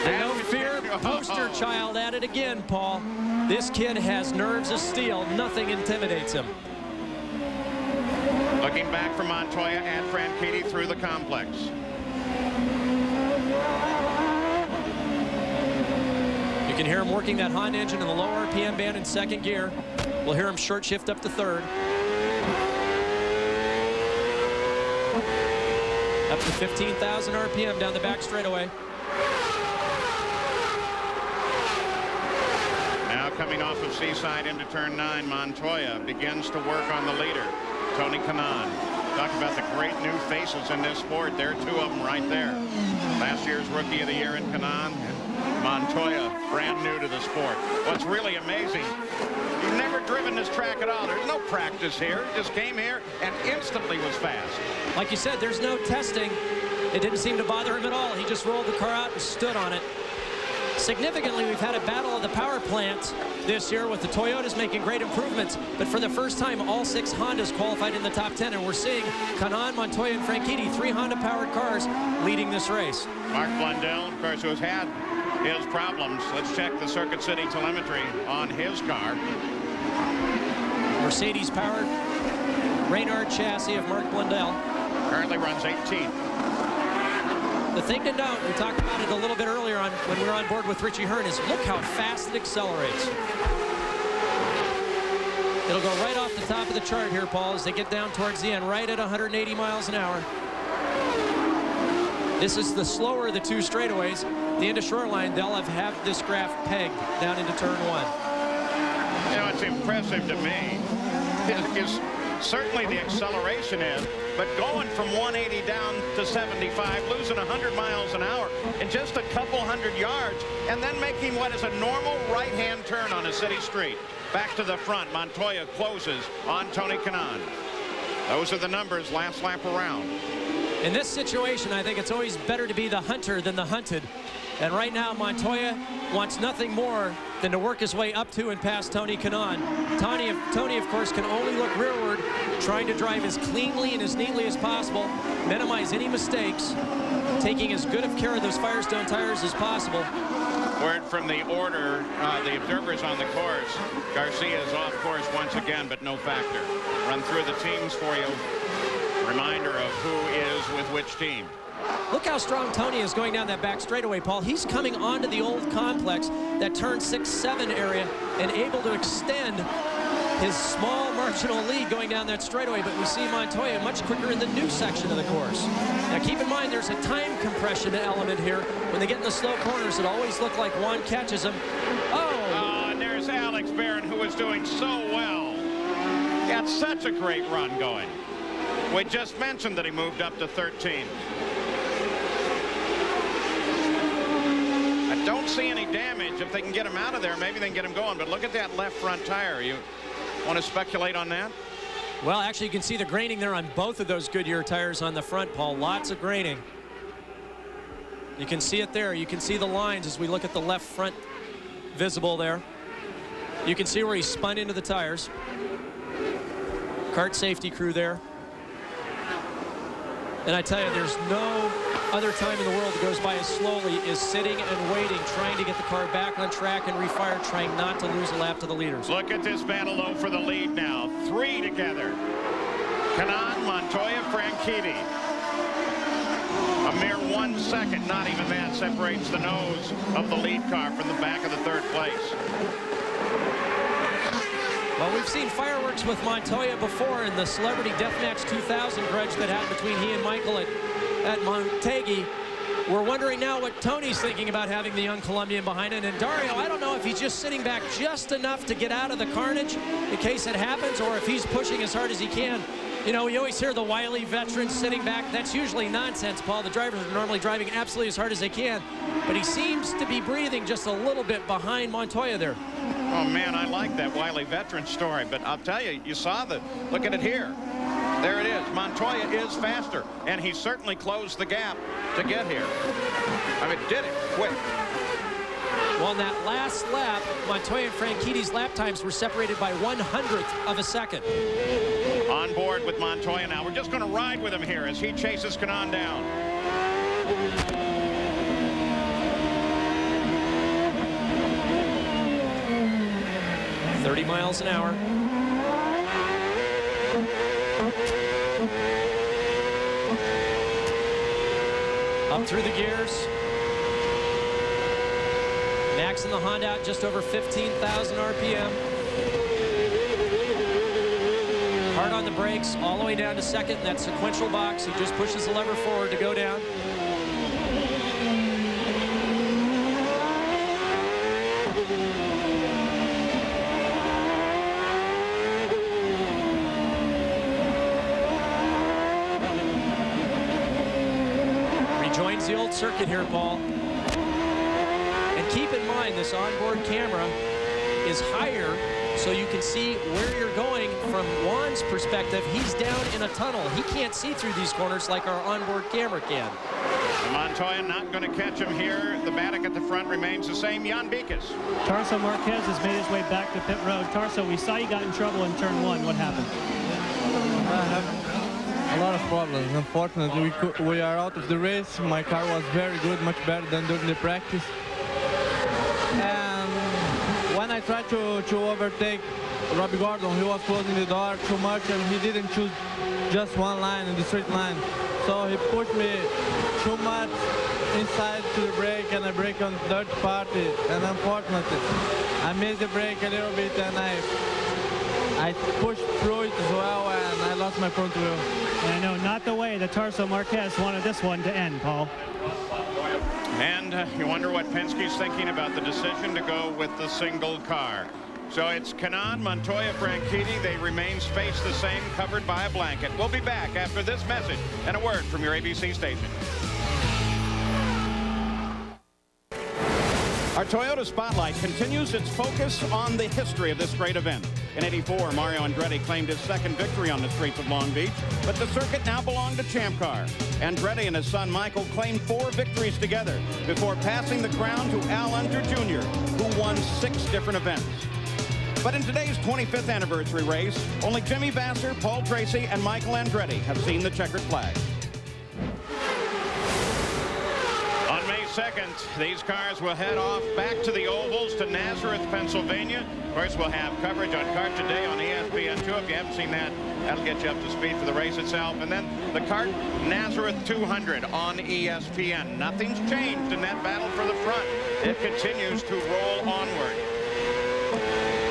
The no fear poster child at it again, Paul. This kid has nerves of steel. Nothing intimidates him. Looking back for Montoya and Franchitti through the complex. You can hear him working that Honda engine in the low RPM band in 2nd gear. We'll hear him short shift up to 3rd. Up to 15,000 RPM down the back straightaway. Now coming off of Seaside into turn 9, Montoya begins to work on the leader, Tony Kanaan. Talk about the great new faces in this sport. There are 2 of them right there. Last year's Rookie of the Year in Kanaan, and Montoya, brand new to the sport. What's really amazing, you've never driven this track at all. There's no practice here. Just came here and instantly was fast. Like you said, there's no testing. It didn't seem to bother him at all. He just rolled the car out and stood on it. Significantly, we've had a battle of the power plants this year with the Toyotas making great improvements, but for the first time, all 6 Hondas qualified in the top 10, and we're seeing Kanaan, Montoya, and Franchitti, 3 Honda-powered cars leading this race. Mark Blundell, of course, who has had his problems. Let's check the Circuit City telemetry on his car. Mercedes-powered Reynard chassis of Mark Blundell. Currently runs 18th. The thing to note, we talked about it a little bit earlier on when we were on board with Richie Hearn, is look how fast it accelerates. It'll go right off the top of the chart here, Paul, as they get down towards the end, right at 180 miles an hour. This is the slower of the 2 straightaways. The end of Shoreline, they'll have this graph pegged down into turn 1. You know, it's impressive to me. Is certainly the acceleration is, but going from 180 down to 75, losing 100 miles an hour in just a couple hundred yards, and then making what is a normal right-hand turn on a city street. Back to the front, Montoya closes on Tony Kanaan. Those are the numbers last lap around. In this situation, I think it's always better to be the hunter than the hunted. And right now, Montoya wants nothing more than to work his way up to and past Tony Kanaan. Tony, of course, can only look rearward, trying to drive as cleanly and as neatly as possible, minimize any mistakes, taking as good of care of those Firestone tires as possible. Word from the order, the observers on the course. Garcia is off course once again, but no factor. Run through the teams for you. Reminder of who is with which team. Look how strong Tony is going down that back straightaway, Paul. He's coming onto the old complex, that turn 6-7 area, and able to extend his small marginal lead going down that straightaway. But we see Montoya much quicker in the new section of the course. Now keep in mind there's a time compression element here. When they get in the slow corners, it always looks like Juan catches him. Oh, and there's Alex Barron, who is doing so well. Got such a great run going. We just mentioned that he moved up to 13. I don't see any damage. If they can get him out of there, maybe they can get him going. But look at that left front tire. You want to speculate on that? Well, actually, you can see the graining there on both of those Goodyear tires on the front, Paul. Lots of graining. You can see it there. You can see the lines as we look at the left front visible there. You can see where he spun into the tires. Kart safety crew there. And I tell you, there's no other time in the world that goes by as slowly as sitting and waiting, trying to get the car back on track and refire, trying not to lose a lap to the leaders. Look at this battle for the lead now. 3 together. Kanaan, Montoya, Franchitti. A mere 1 second, not even that, separates the nose of the lead car from the back of the third place. Well, we've seen fireworks with Montoya before in the Celebrity Deathmatch 2000 grudge that happened between he and Michael at Montague. We're wondering now what Tony's thinking about having the young Colombian behind it. And Dario, I don't know if he's just sitting back just enough to get out of the carnage in case it happens, or if he's pushing as hard as he can. You know, you always hear the wily veterans sitting back. That's usually nonsense, Paul. The drivers are normally driving absolutely as hard as they can. But he seems to be breathing just a little bit behind Montoya there. Oh, man, I like that wily veteran story. But I'll tell you, you saw look at it here. There it is. Montoya is faster. And he certainly closed the gap to get here. I mean, did it quick. Well, in that last lap, Montoya and Franchitti's lap times were separated by 1/100th of a second. On board with Montoya now. We're just going to ride with him here as he chases Kanaan down. miles an hour. Up through the gears. Max in the Honda out just over 15,000 RPM. Hard on the brakes, all the way down to second in that sequential box. He just pushes the lever forward to go down. Rejoins the old circuit here, Paul. And keep in mind, this onboard camera is higher, so you can see where you're going from Juan's perspective. He's down in a tunnel. He can't see through these corners like our onboard camera can. Montoya not going to catch him here. The Baddock at the front remains the same. Jan Beekes. Tarso Marquez has made his way back to pit road. Tarso, we saw you got in trouble in turn one. What happened? I have a lot of problems. Unfortunately, we are out of the race. My car was very good, much better than during the practice. And when I tried to overtake Robbie Gordon, he was closing the door too much, and he didn't choose just one line in the straight line. So he pushed me too much inside to the brake, and I brake on third party. And unfortunately, I missed the brake a little bit, and I pushed through it as well, and I lost my front wheel. And I know not the way that Tarso Marquez wanted this one to end, Paul. And you wonder what Penske's thinking about the decision to go with the single car. So it's Kanaan, Montoya, Franchitti. They remain spaced the same, covered by a blanket. We'll be back after this message and a word from your ABC station. Our Toyota Spotlight continues its focus on the history of this great event. In '84, Mario Andretti claimed his second victory on the streets of Long Beach, but the circuit now belonged to Champ Car. Andretti and his son Michael claimed 4 victories together before passing the crown to Al Unser Jr., who won 6 different events. But in today's 25th anniversary race, only Jimmy Vasser, Paul Tracy, and Michael Andretti have seen the checkered flag. On May 22nd, these cars will head off back to the ovals to Nazareth, Pennsylvania. Of course, we'll have coverage on Kart Today on ESPN2. If you haven't seen that, that'll get you up to speed for the race itself. And then the Kart Nazareth 200 on ESPN. Nothing's changed in that battle for the front. It continues to roll onward.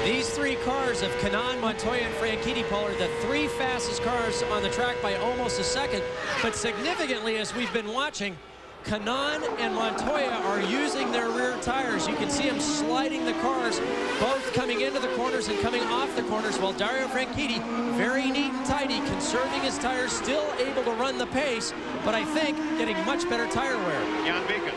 These three cars of Kanaan, Montoya, and Franchitti, Paul, are the three fastest cars on the track by almost a second. But significantly, as we've been watching, Kanaan and Montoya are using their rear tires. You can see them sliding the cars, both coming into the corners and coming off the corners, while Dario Franchitti, very neat and tidy, conserving his tires, still able to run the pace, but I think getting much better tire wear. Jan Vikas.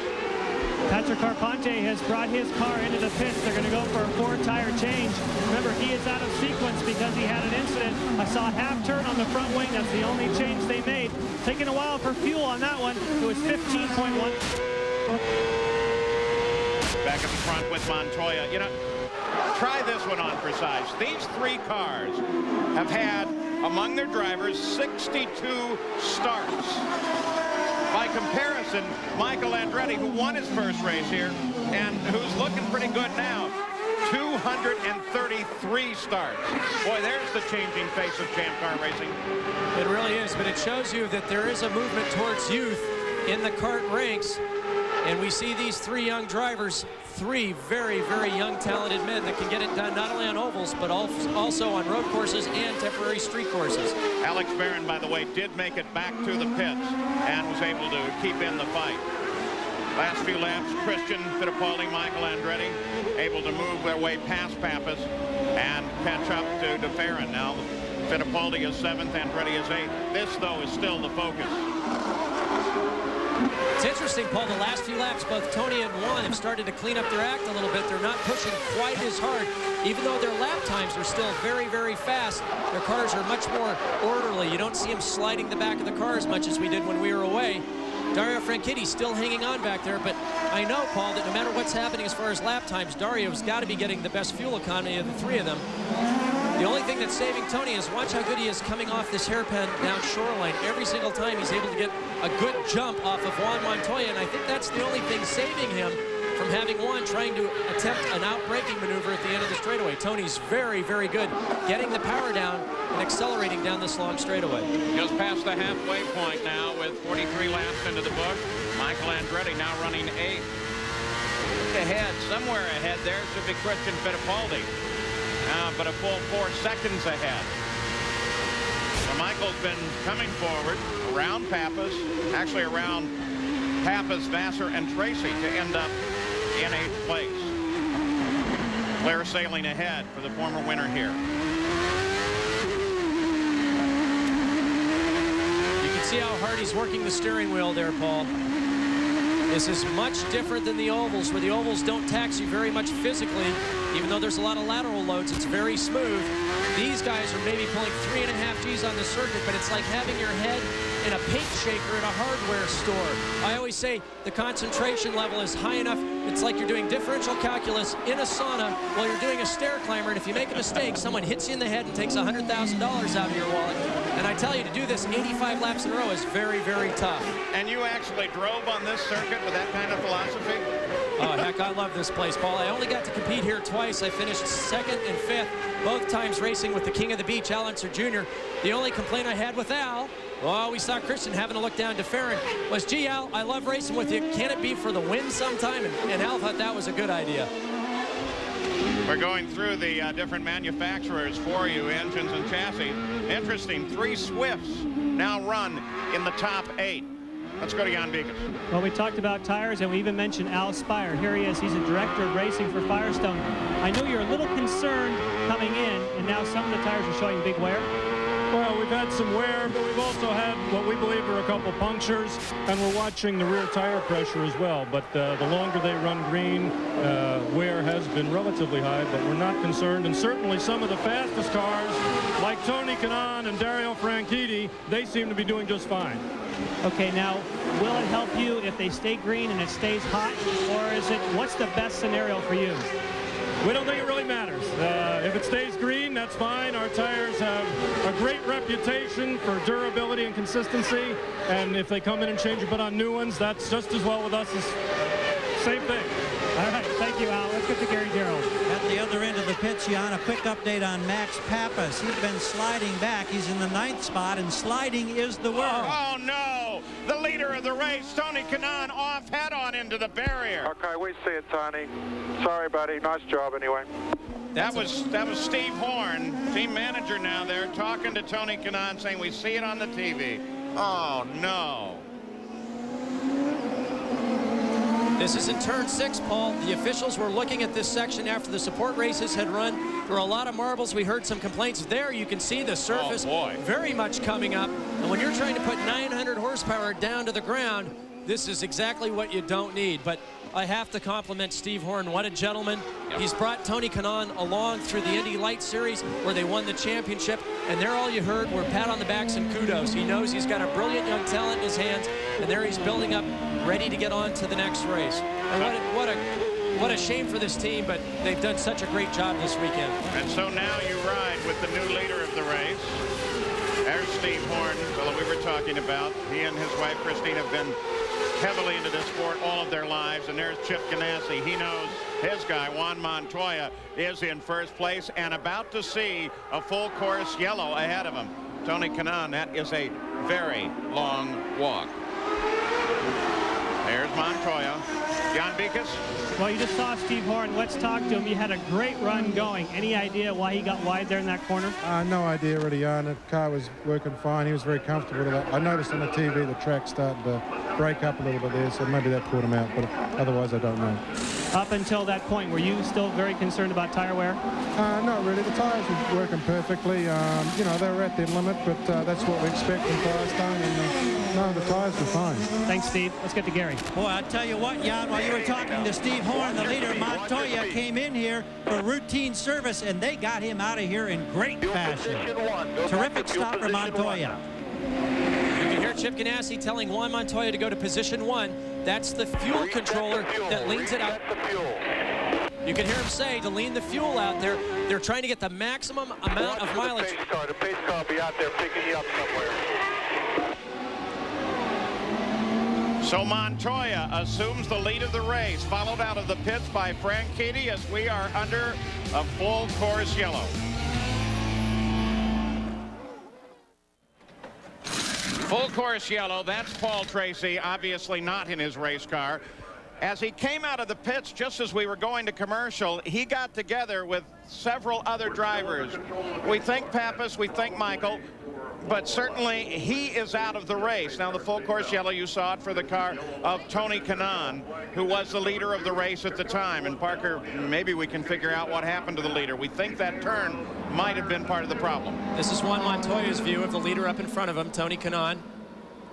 Patrick Carpente has brought his car into the pits. They're going to go for a 4-tire change. Remember, he is out of sequence because he had an incident. I saw a half turn on the front wing. That's the only change they made. Taking a while for fuel on that one. It was 15.1. Back at the front with Montoya. You know, try this one on for size. These three cars have had, among their drivers, 62 starts. By comparison, Michael Andretti, who won his first race here and who's looking pretty good now, 233 starts. Boy, there's the changing face of Champ Car racing. It really is, but it shows you that there is a movement towards youth in the kart ranks. And we see these three young drivers, three very, very young, talented men that can get it done not only on ovals, but also on road courses and temporary street courses. Alex Barron, by the way, did make it back to the pits and was able to keep in the fight. Last few laps, Christian Fittipaldi, Michael Andretti, able to move their way past Pappas and catch up to DeFerrin. Now, Fittipaldi is 7th, Andretti is 8th. This, though, is still the focus. It's interesting, Paul, the last few laps, both Tony and Juan have started to clean up their act a little bit. They're not pushing quite as hard. Even though their lap times are still very, very fast, their cars are much more orderly. You don't see them sliding the back of the car as much as we did when we were away. Dario Franchitti still hanging on back there, but I know, Paul, that no matter what's happening as far as lap times, Dario's got to be getting the best fuel economy of the three of them. The only thing that's saving Tony is watch how good he is coming off this hairpin down shoreline. Every single time he's able to get a good jump off of Juan Montoya, and I think that's the only thing saving him from having Juan trying to attempt an out-braking maneuver at the end of the straightaway. Tony's very, very good getting the power down and accelerating down this long straightaway. Just past the halfway point now with 43 laps into the book. Michael Andretti now running 8th. Ahead, somewhere ahead there should be Christian Fittipaldi. But a full 4 seconds ahead. So Michael's been coming forward around Pappas, actually around Pappas, Vassar, and Tracy to end up in 8th place. Blair sailing ahead for the former winner here. You can see how hard he's working the steering wheel there, Paul. This is much different than the ovals, where the ovals don't tax you very much physically. Even though there's a lot of lateral loads, it's very smooth. These guys are maybe pulling 3.5 Gs on the circuit, but it's like having your head in a paint shaker at a hardware store. I always say the concentration level is high enough. It's like you're doing differential calculus in a sauna while you're doing a stair climber, and if you make a mistake, someone hits you in the head and takes $100,000 out of your wallet. And I tell you, to do this 85 laps in a row is very, very tough. And you actually drove on this circuit with that kind of philosophy? Oh, heck, I love this place, Paul. I only got to compete here twice. I finished 2nd and 5th, both times racing with the king of the beach, Al Unser Jr. The only complaint I had with Al, well, we saw Christian having to look down to Farron, was, gee, Al, I love racing with you. Can it be for the win sometime? And Al thought that was a good idea. We're going through the different manufacturers for you, engines and chassis. Interesting, 3 Swifts now run in the top 8. Let's go to Jan Vikas. Well, we talked about tires, and we even mentioned Al Spire. Here he is. He's a director of racing for Firestone. I know you're a little concerned coming in, and now some of the tires are showing big wear. Well, we've had some wear, but we've also had what we believe are a couple punctures, and we're watching the rear tire pressure as well. But the longer they run green, wear has been relatively high, but we're not concerned. And certainly some of the fastest cars, like Tony Kanaan and Dario Franchitti, they seem to be doing just fine. Okay, now, will it help you if they stay green and it stays hot, or is it, what's the best scenario for you? We don't think it really matters. If it stays green, that's fine. Our tires have a great reputation for durability and consistency, and if they come in and change and put on new ones, that's just as well with us as Same thing. All right, thank you, Al. Let's get to Gary Gerald. At the other end of the pits, Jan, a quick update on Max Pappas. He's been sliding back. He's in the 9th spot, and sliding is the word. Oh, no. The leader of the race, Tony Kanaan, off head-on into the barrier. Okay, we see it, Tony. Sorry, buddy. Nice job, anyway. That was Steve Horn, team manager now there, talking to Tony Kanaan, saying, we see it on the TV. Oh, no. This is in turn 6, Paul. The officials were looking at this section after the support races had run. There were a lot of marbles. We heard some complaints. There you can see the surface very much coming up. And when you're trying to put 900 horsepower down to the ground, this is exactly what you don't need. But I have to compliment Steve Horn. What a gentleman. He's brought Tony Kanaan along through the Indy Light Series where they won the championship. And there all you heard were pat on the backs and kudos. He knows he's got a brilliant young talent in his hands. And there he's building up, ready to get on to the next race. And what a shame for this team, but they've done such a great job this weekend. And so now you ride with the new leader of the race. There's Steve Horn, fellow we were talking about. He and his wife Christine have been heavily into this sport all of their lives. And there's Chip Ganassi. He knows his guy, Juan Montoya, is in first place and about to see a full course yellow ahead of him. Tony Kanaan, that is a very long walk. There's Montoya. John Beekes. Well, you just saw Steve Horn. Let's talk to him. You had a great run going. Any idea why he got wide there in that corner? No idea, really, Jan. The car was working fine. He was very comfortable with that. I noticed on the TV the track started to break up a little bit there, so maybe that caught him out, but otherwise I don't know. Up until that point, were you still very concerned about tire wear? Not really. The tires were working perfectly. You know, they were at their limit, but that's what we expect from Firestone, and no, the tires were fine. Thanks, Steve. Let's get to Gary. Boy, I'll tell you what, Jan, while you were talking to Steve Horn, the leader, Montoya, came in here for routine service, and they got him out of here in great fashion. Terrific stop for Montoya. You can hear Chip Ganassi telling Juan Montoya to go to position 1. That's the fuel controller that leans it out. You can hear him say to lean the fuel out there. They're trying to get the maximum amount of mileage. The pace car will be out there picking you up somewhere. So Montoya assumes the lead of the race, followed out of the pits by Franchitti as we are under a full course yellow. Full course yellow, that's Paul Tracy, obviously not in his race car. As he came out of the pits just as we were going to commercial, he got together with several other drivers. We think Pappas, we think Michael, but certainly he is out of the race. Now the full course yellow, you saw it for the car of Tony Kanaan, who was the leader of the race at the time. And Parker, maybe we can figure out what happened to the leader. We think that turn might have been part of the problem. This is Juan Montoya's view of the leader up in front of him, Tony Kanaan.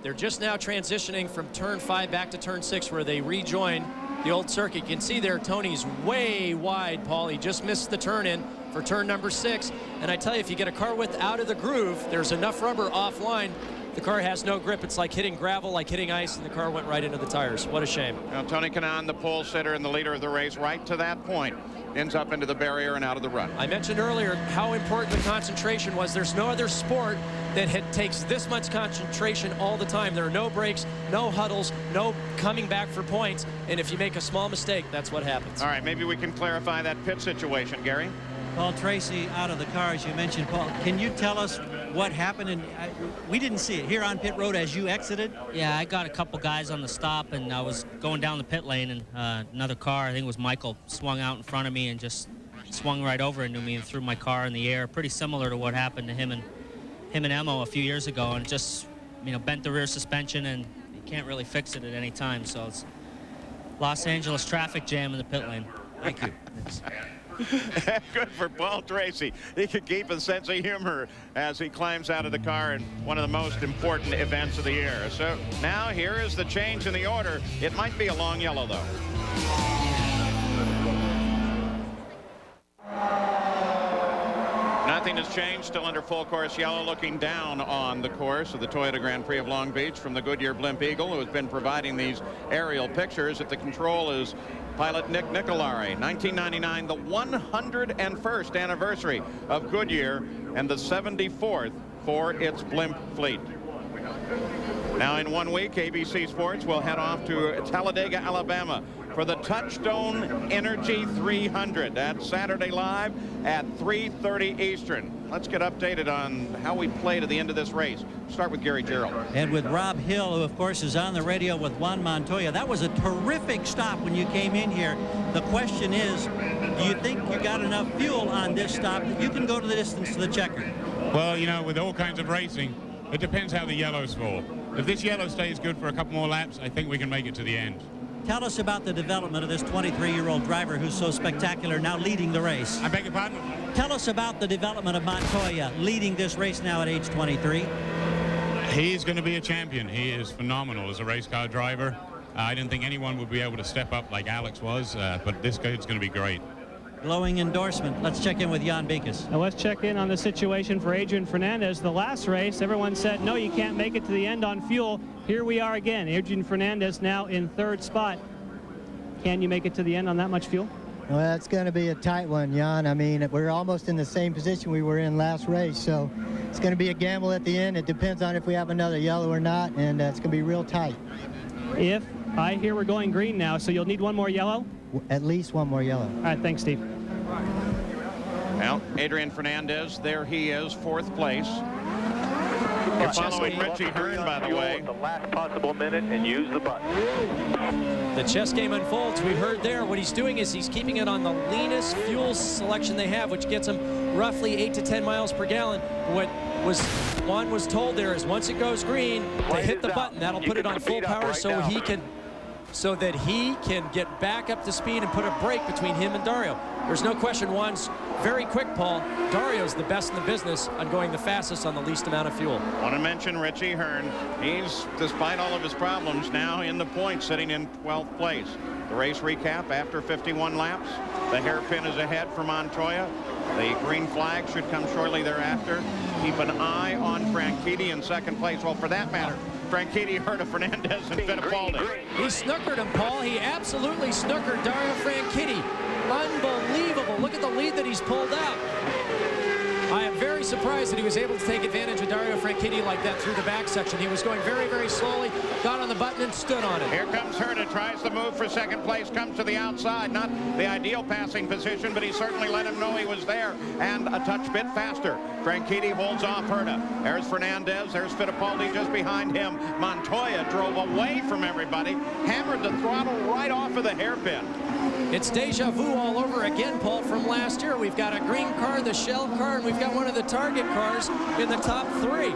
They're just now transitioning from turn 5 back to turn 6 where they rejoin the old circuit. You can see there Tony's way wide, Paul. He just missed the turn in for turn number 6. And I tell you, if you get a car width out of the groove, there's enough rubber offline. The car has no grip. It's like hitting gravel, like hitting ice, and the car went right into the tires. What a shame. Now, Tony Kanaan, the pole sitter and the leader of the race, right to that point, ends up into the barrier and out of the run. I mentioned earlier how important the concentration was. There's no other sport that takes this much concentration all the time. There are no breaks, no huddles, no coming back for points. And if you make a small mistake, that's what happens. All right, maybe we can clarify that pit situation, Gary. Paul Tracy out of the car, as you mentioned. Paul, can you tell us what happened? And we didn't see it here on pit road as you exited. Yeah, I got a couple guys on the stop, and I was going down the pit lane, and another car, I think it was Michael, swung out in front of me and just swung right over into me and threw my car in the air. Pretty similar to what happened to him and Emo a few years ago, and just, you know, bent the rear suspension, and you can't really fix it at any time. So it's Los Angeles traffic jam in the pit lane. Thank you. Good for Paul Tracy. He could keep a sense of humor as he climbs out of the car in one of the most important events of the year. So now here is the change in the order. It might be a long yellow, though. Nothing has changed. Still under full course yellow, looking down on the course of the Toyota Grand Prix of Long Beach from the Goodyear Blimp Eagle, who has been providing these aerial pictures. At the control is pilot Nick Nicolari. 1999, the 101st anniversary of Goodyear and the 74th for its blimp fleet. Now in 1 week, ABC Sports will head off to Talladega, Alabama for the Touchstone Energy 300. That's Saturday live at 3:30 Eastern. Let's get updated on how we played at the end of this race. Start with Gary Gerald. And with Rob Hill, who of course is on the radio with Juan Montoya. That was a terrific stop when you came in here. The question is, do you think you got enough fuel on this stop that you can go to the distance to the checker? Well, you know, with all kinds of racing, it depends how the yellows fall. If this yellow stays good for a couple more laps, I think we can make it to the end. Tell us about the development of this 23-year-old driver who's so spectacular, now leading the race. I beg your pardon? Tell us about the development of Montoya leading this race now at age 23. He's going to be a champion. He is phenomenal as a race car driver. I didn't think anyone would be able to step up like Alex was, but this kid's going to be great. Glowing endorsement. Let's check in with Jan Beekes. Now let's check in on the situation for Adrian Fernandez. The last race, everyone said, no, you can't make it to the end on fuel. Here we are again. Adrian Fernandez now in third spot. Can you make it to the end on that much fuel? Well, it's going to be a tight one, Jan. I mean, we're almost in the same position we were in last race, so it's going to be a gamble at the end. It depends on if we have another yellow or not, and it's going to be real tight. If I hear we're going green now, so you'll need one more yellow? At least one more yellow. All right, thanks, Steve. Well, Adrian Fernandez, there he is, fourth place. You're following Richie Hearn, by the way. The last possible minute and use the button. The chess game unfolds. We heard there what he's doing is he's keeping it on the leanest fuel selection they have, which gets him roughly 8 to 10 miles per gallon. What Juan was told there is once it goes green, they hit the button. That'll put it on full power so that he can get back up to speed and put a break between him and Dario. There's no question Juan's very quick, Paul. Dario's the best in the business on going the fastest on the least amount of fuel. Want to mention Richie Hearn. He's, despite all of his problems, now in the points, sitting in 12th place. The race recap after 51 laps. The hairpin is ahead for Montoya. The green flag should come shortly thereafter. Keep an eye on Franchitti in second place. Well, for that matter, Franchitti hurt of Fernandez and Fittipaldi. He snookered him, Paul. He absolutely snookered Dario Franchitti. Unbelievable. Look at the lead that he's pulled out. I am very surprised that he was able to take advantage of Dario Franchitti like that through the back section. He was going very, very slowly, got on the button and stood on it. Here comes Herta, tries to move for second place, comes to the outside. Not the ideal passing position, but he certainly let him know he was there and a touch bit faster. Franchitti holds off Herta. There's Fernandez, there's Fittipaldi just behind him. Montoya drove away from everybody, hammered the throttle right off of the hairpin. It's deja vu all over again, Paul, from last year. We've got a green car, the Shell car, and we've got one of the Target cars in the top three.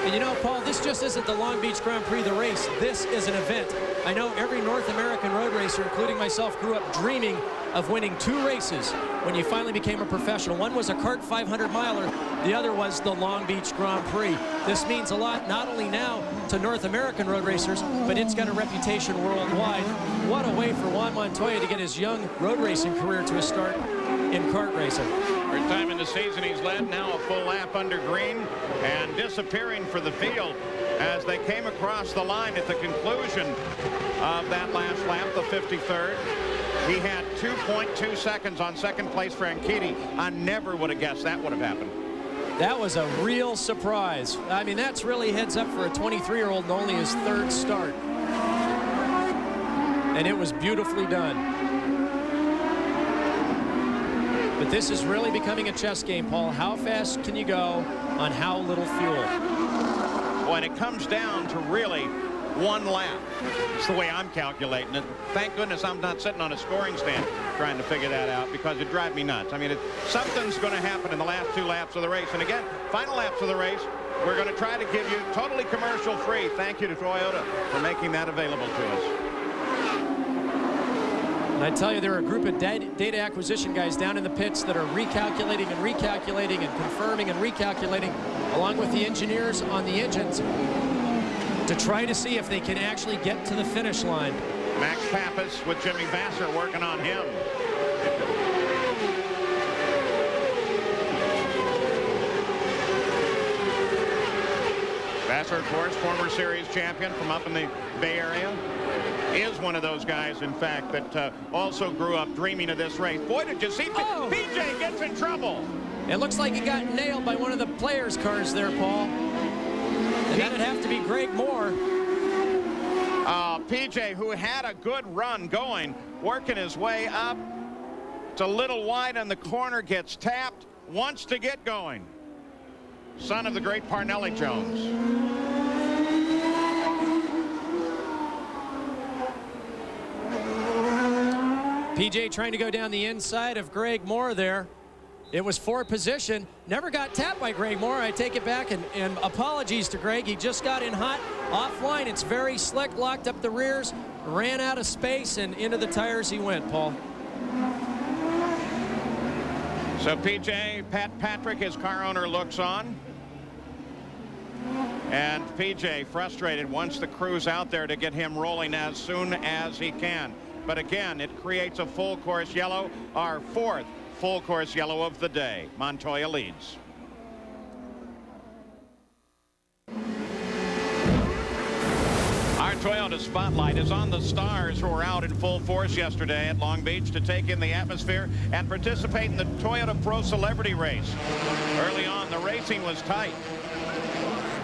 And you know, Paul, this just isn't the Long Beach Grand Prix, the race. This is an event. I know every North American road racer, including myself, grew up dreaming of winning 2 races when you finally became a professional. One was a kart 500-miler. The other was the Long Beach Grand Prix. This means a lot, not only now to North American road racers, but it's got a reputation worldwide. What a way for Juan Montoya to get his young road racing career to a start in kart racing. Third time in the season he's led, now a full lap under green, and disappearing for the field as they came across the line at the conclusion of that last lap, the 53rd. He had 2.2 seconds on second place Franchitti. I never would have guessed that would have happened. That was a real surprise. I mean, that's really heads up for a 23-year-old and only his 3rd start. And it was beautifully done. But this is really becoming a chess game, Paul. How fast can you go on how little fuel? When it comes down to really 1 lap, it's the way I'm calculating it. Thank goodness I'm not sitting on a scoring stand trying to figure that out, because it drives me nuts. I mean, something's going to happen in the last 2 laps of the race. And again, final laps of the race, we're going to try to give you totally commercial free. Thank you to Toyota for making that available to us. And I tell you, there are a group of data acquisition guys down in the pits that are recalculating and recalculating and confirming and recalculating, along with the engineers on the engines, to try to see if they can actually get to the finish line. Max Pappas with Jimmy Vassar working on him. Vassar, of course, former series champion from up in the Bay Area, is one of those guys, in fact, that also grew up dreaming of this race. Boy, did you see BJ gets in trouble. It looks like he got nailed by one of the players' cars there, Paul. And that'd have to be Greg Moore. PJ, who had a good run going, working his way up. It's a little wide on the corner, gets tapped, wants to get going. Son of the great Parnelli Jones. PJ trying to go down the inside of Greg Moore there. It was for position. Never got tapped by Greg Moore. I take it back, and apologies to Greg. He just got in hot. Offline, it's very slick. Locked up the rears, ran out of space, and into the tires he went, Paul. So PJ, Pat Patrick, his car owner, looks on. And PJ, frustrated, wants the crews out there to get him rolling as soon as he can. But again, it creates a full course yellow, our fourth full course yellow of the day. Montoya leads. Our Toyota spotlight is on the stars who were out in full force yesterday at Long Beach to take in the atmosphere and participate in the Toyota Pro Celebrity Race. Early on, the racing was tight.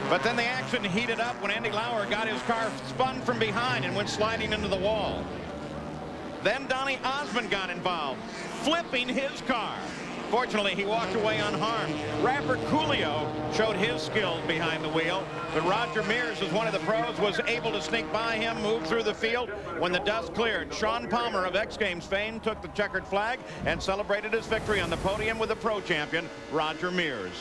But then the action heated up when Andy Lauer got his car spun from behind and went sliding into the wall. Then Donnie Osmond got involved, flipping his car. Fortunately, he walked away unharmed. Rapper Coolio showed his skills behind the wheel, but Roger Mears, as one of the pros, was able to sneak by him, move through the field. When the dust cleared, Sean Palmer of X Games fame took the checkered flag and celebrated his victory on the podium with the pro champion, Roger Mears.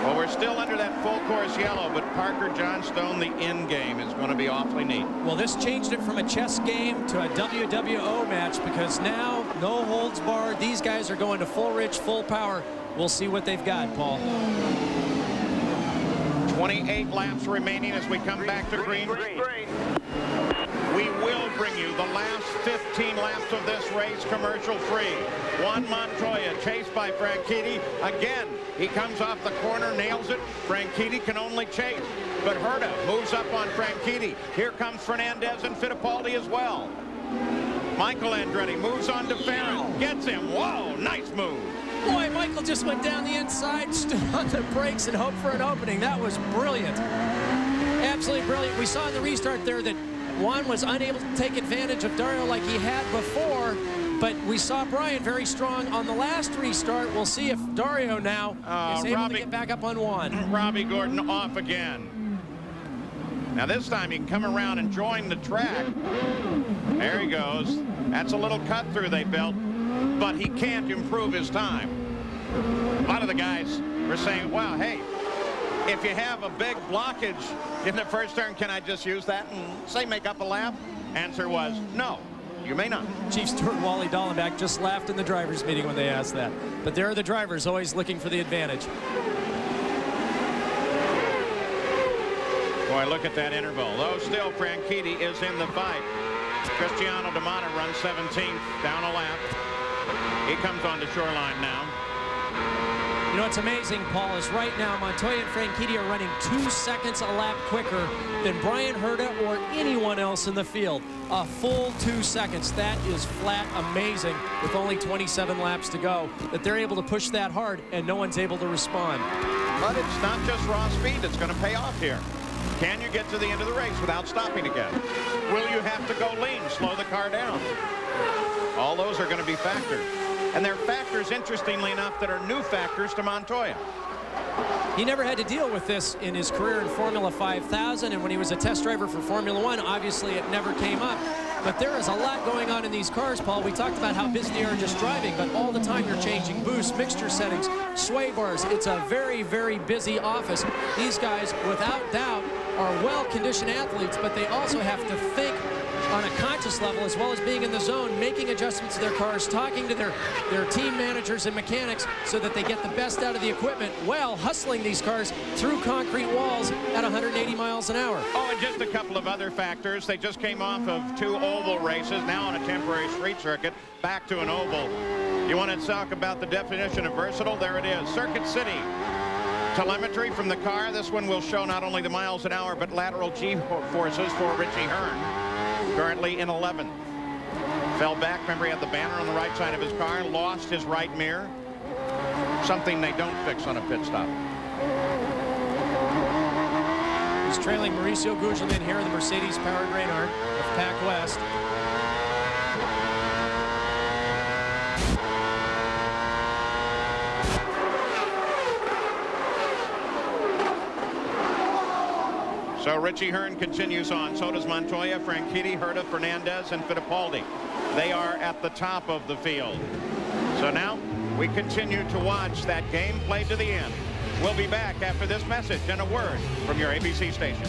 Well, we're still under that full course yellow, but Parker Johnstone, the end game, is going to be awfully neat. Well, this changed it from a chess game to a WWO match, because now no holds barred. These guys are going to full rich, full power. We'll see what they've got, Paul. 28 laps remaining as we come back to green. We will bring you the last 15 laps of this race commercial-free. Juan Montoya chased by Franchitti. Again, he comes off the corner, nails it. Franchitti can only chase. But Herta moves up on Franchitti. Here comes Fernandez and Fittipaldi as well. Michael Andretti moves on to Farron. Gets him. Whoa, nice move. Boy, Michael just went down the inside, stood on the brakes, and hoped for an opening. That was brilliant. Absolutely brilliant. We saw in the restart there that Juan was unable to take advantage of Dario like he had before, but we saw Brian very strong on the last restart. We'll see if Dario now is able to get back up on Juan. Robbie Gordon off again. Now this time he can come around and join the track. There he goes. That's a little cut through they built, but he can't improve his time. A lot of the guys were saying, wow, hey, if you have a big blockage in the first turn, can I just use that and say make up a lap? Answer was no, you may not. Chief Steward Wally Dallenbach just laughed in the drivers' meeting when they asked that. But there are the drivers always looking for the advantage. Boy, look at that interval. Though still Franchitti is in the fight. Cristiano D'Amata runs 17th, down a lap. He comes on the shoreline now. You know what's amazing, Paul, is right now Montoya and Franchitti are running 2 seconds a lap quicker than Brian Herta or anyone else in the field. A full 2 seconds. That is flat amazing with only 27 laps to go, that they're able to push that hard and no one's able to respond. But it's not just raw speed that's going to pay off here. Can you get to the end of the race without stopping again? Will you have to go lean, slow the car down? All those are going to be factors. And they're factors, interestingly enough, that are new factors to Montoya. He never had to deal with this in his career in Formula 5000, and when he was a test driver for Formula 1, obviously it never came up. But there is a lot going on in these cars, Paul. We talked about how busy they are just driving, but all the time you're changing boost, mixture settings, sway bars. It's a very, very busy office. These guys, without doubt, are well-conditioned athletes, but they also have to think on a conscious level, as well as being in the zone, making adjustments to their cars, talking to their team managers and mechanics so that they get the best out of the equipment while hustling these cars through concrete walls at 180 miles an hour. Oh, and just a couple of other factors. They just came off of 2 oval races, now on a temporary street circuit, back to an oval. You want to talk about the definition of versatile? There it is. Circuit City. Telemetry from the car. This one will show not only the miles an hour, but lateral G-forces for Richie Hearn. Currently in 11th. Fell back. Remember, he had the banner on the right side of his car. Lost his right mirror. Something they don't fix on a pit stop. He's trailing Mauricio Gugelmin here in the Mercedes-powered Reynard of Pac West. So Richie Hearn continues on. So does Montoya, Franchitti, Herta, Fernandez, and Fittipaldi. They are at the top of the field. So now we continue to watch that game played to the end. We'll be back after this message and a word from your ABC station.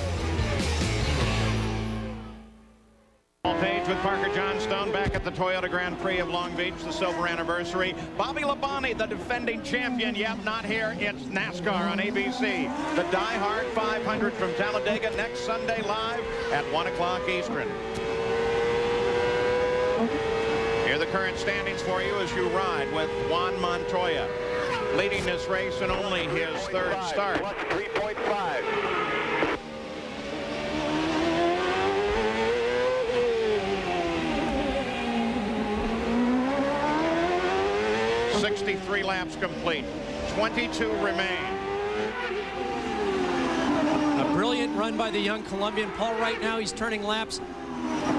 Page with Parker Johnstone back at the Toyota Grand Prix of Long Beach, the silver anniversary. Bobby Labonte, the defending champion. Yep, not here. It's NASCAR on ABC. The Die Hard 500 from Talladega next Sunday live at 1 o'clock Eastern. Here are the current standings for you as you ride with Juan Montoya, leading this race in only his third start. 3.5. 63 laps complete. 22 remain. A brilliant run by the young Colombian. Paul, right now he's turning laps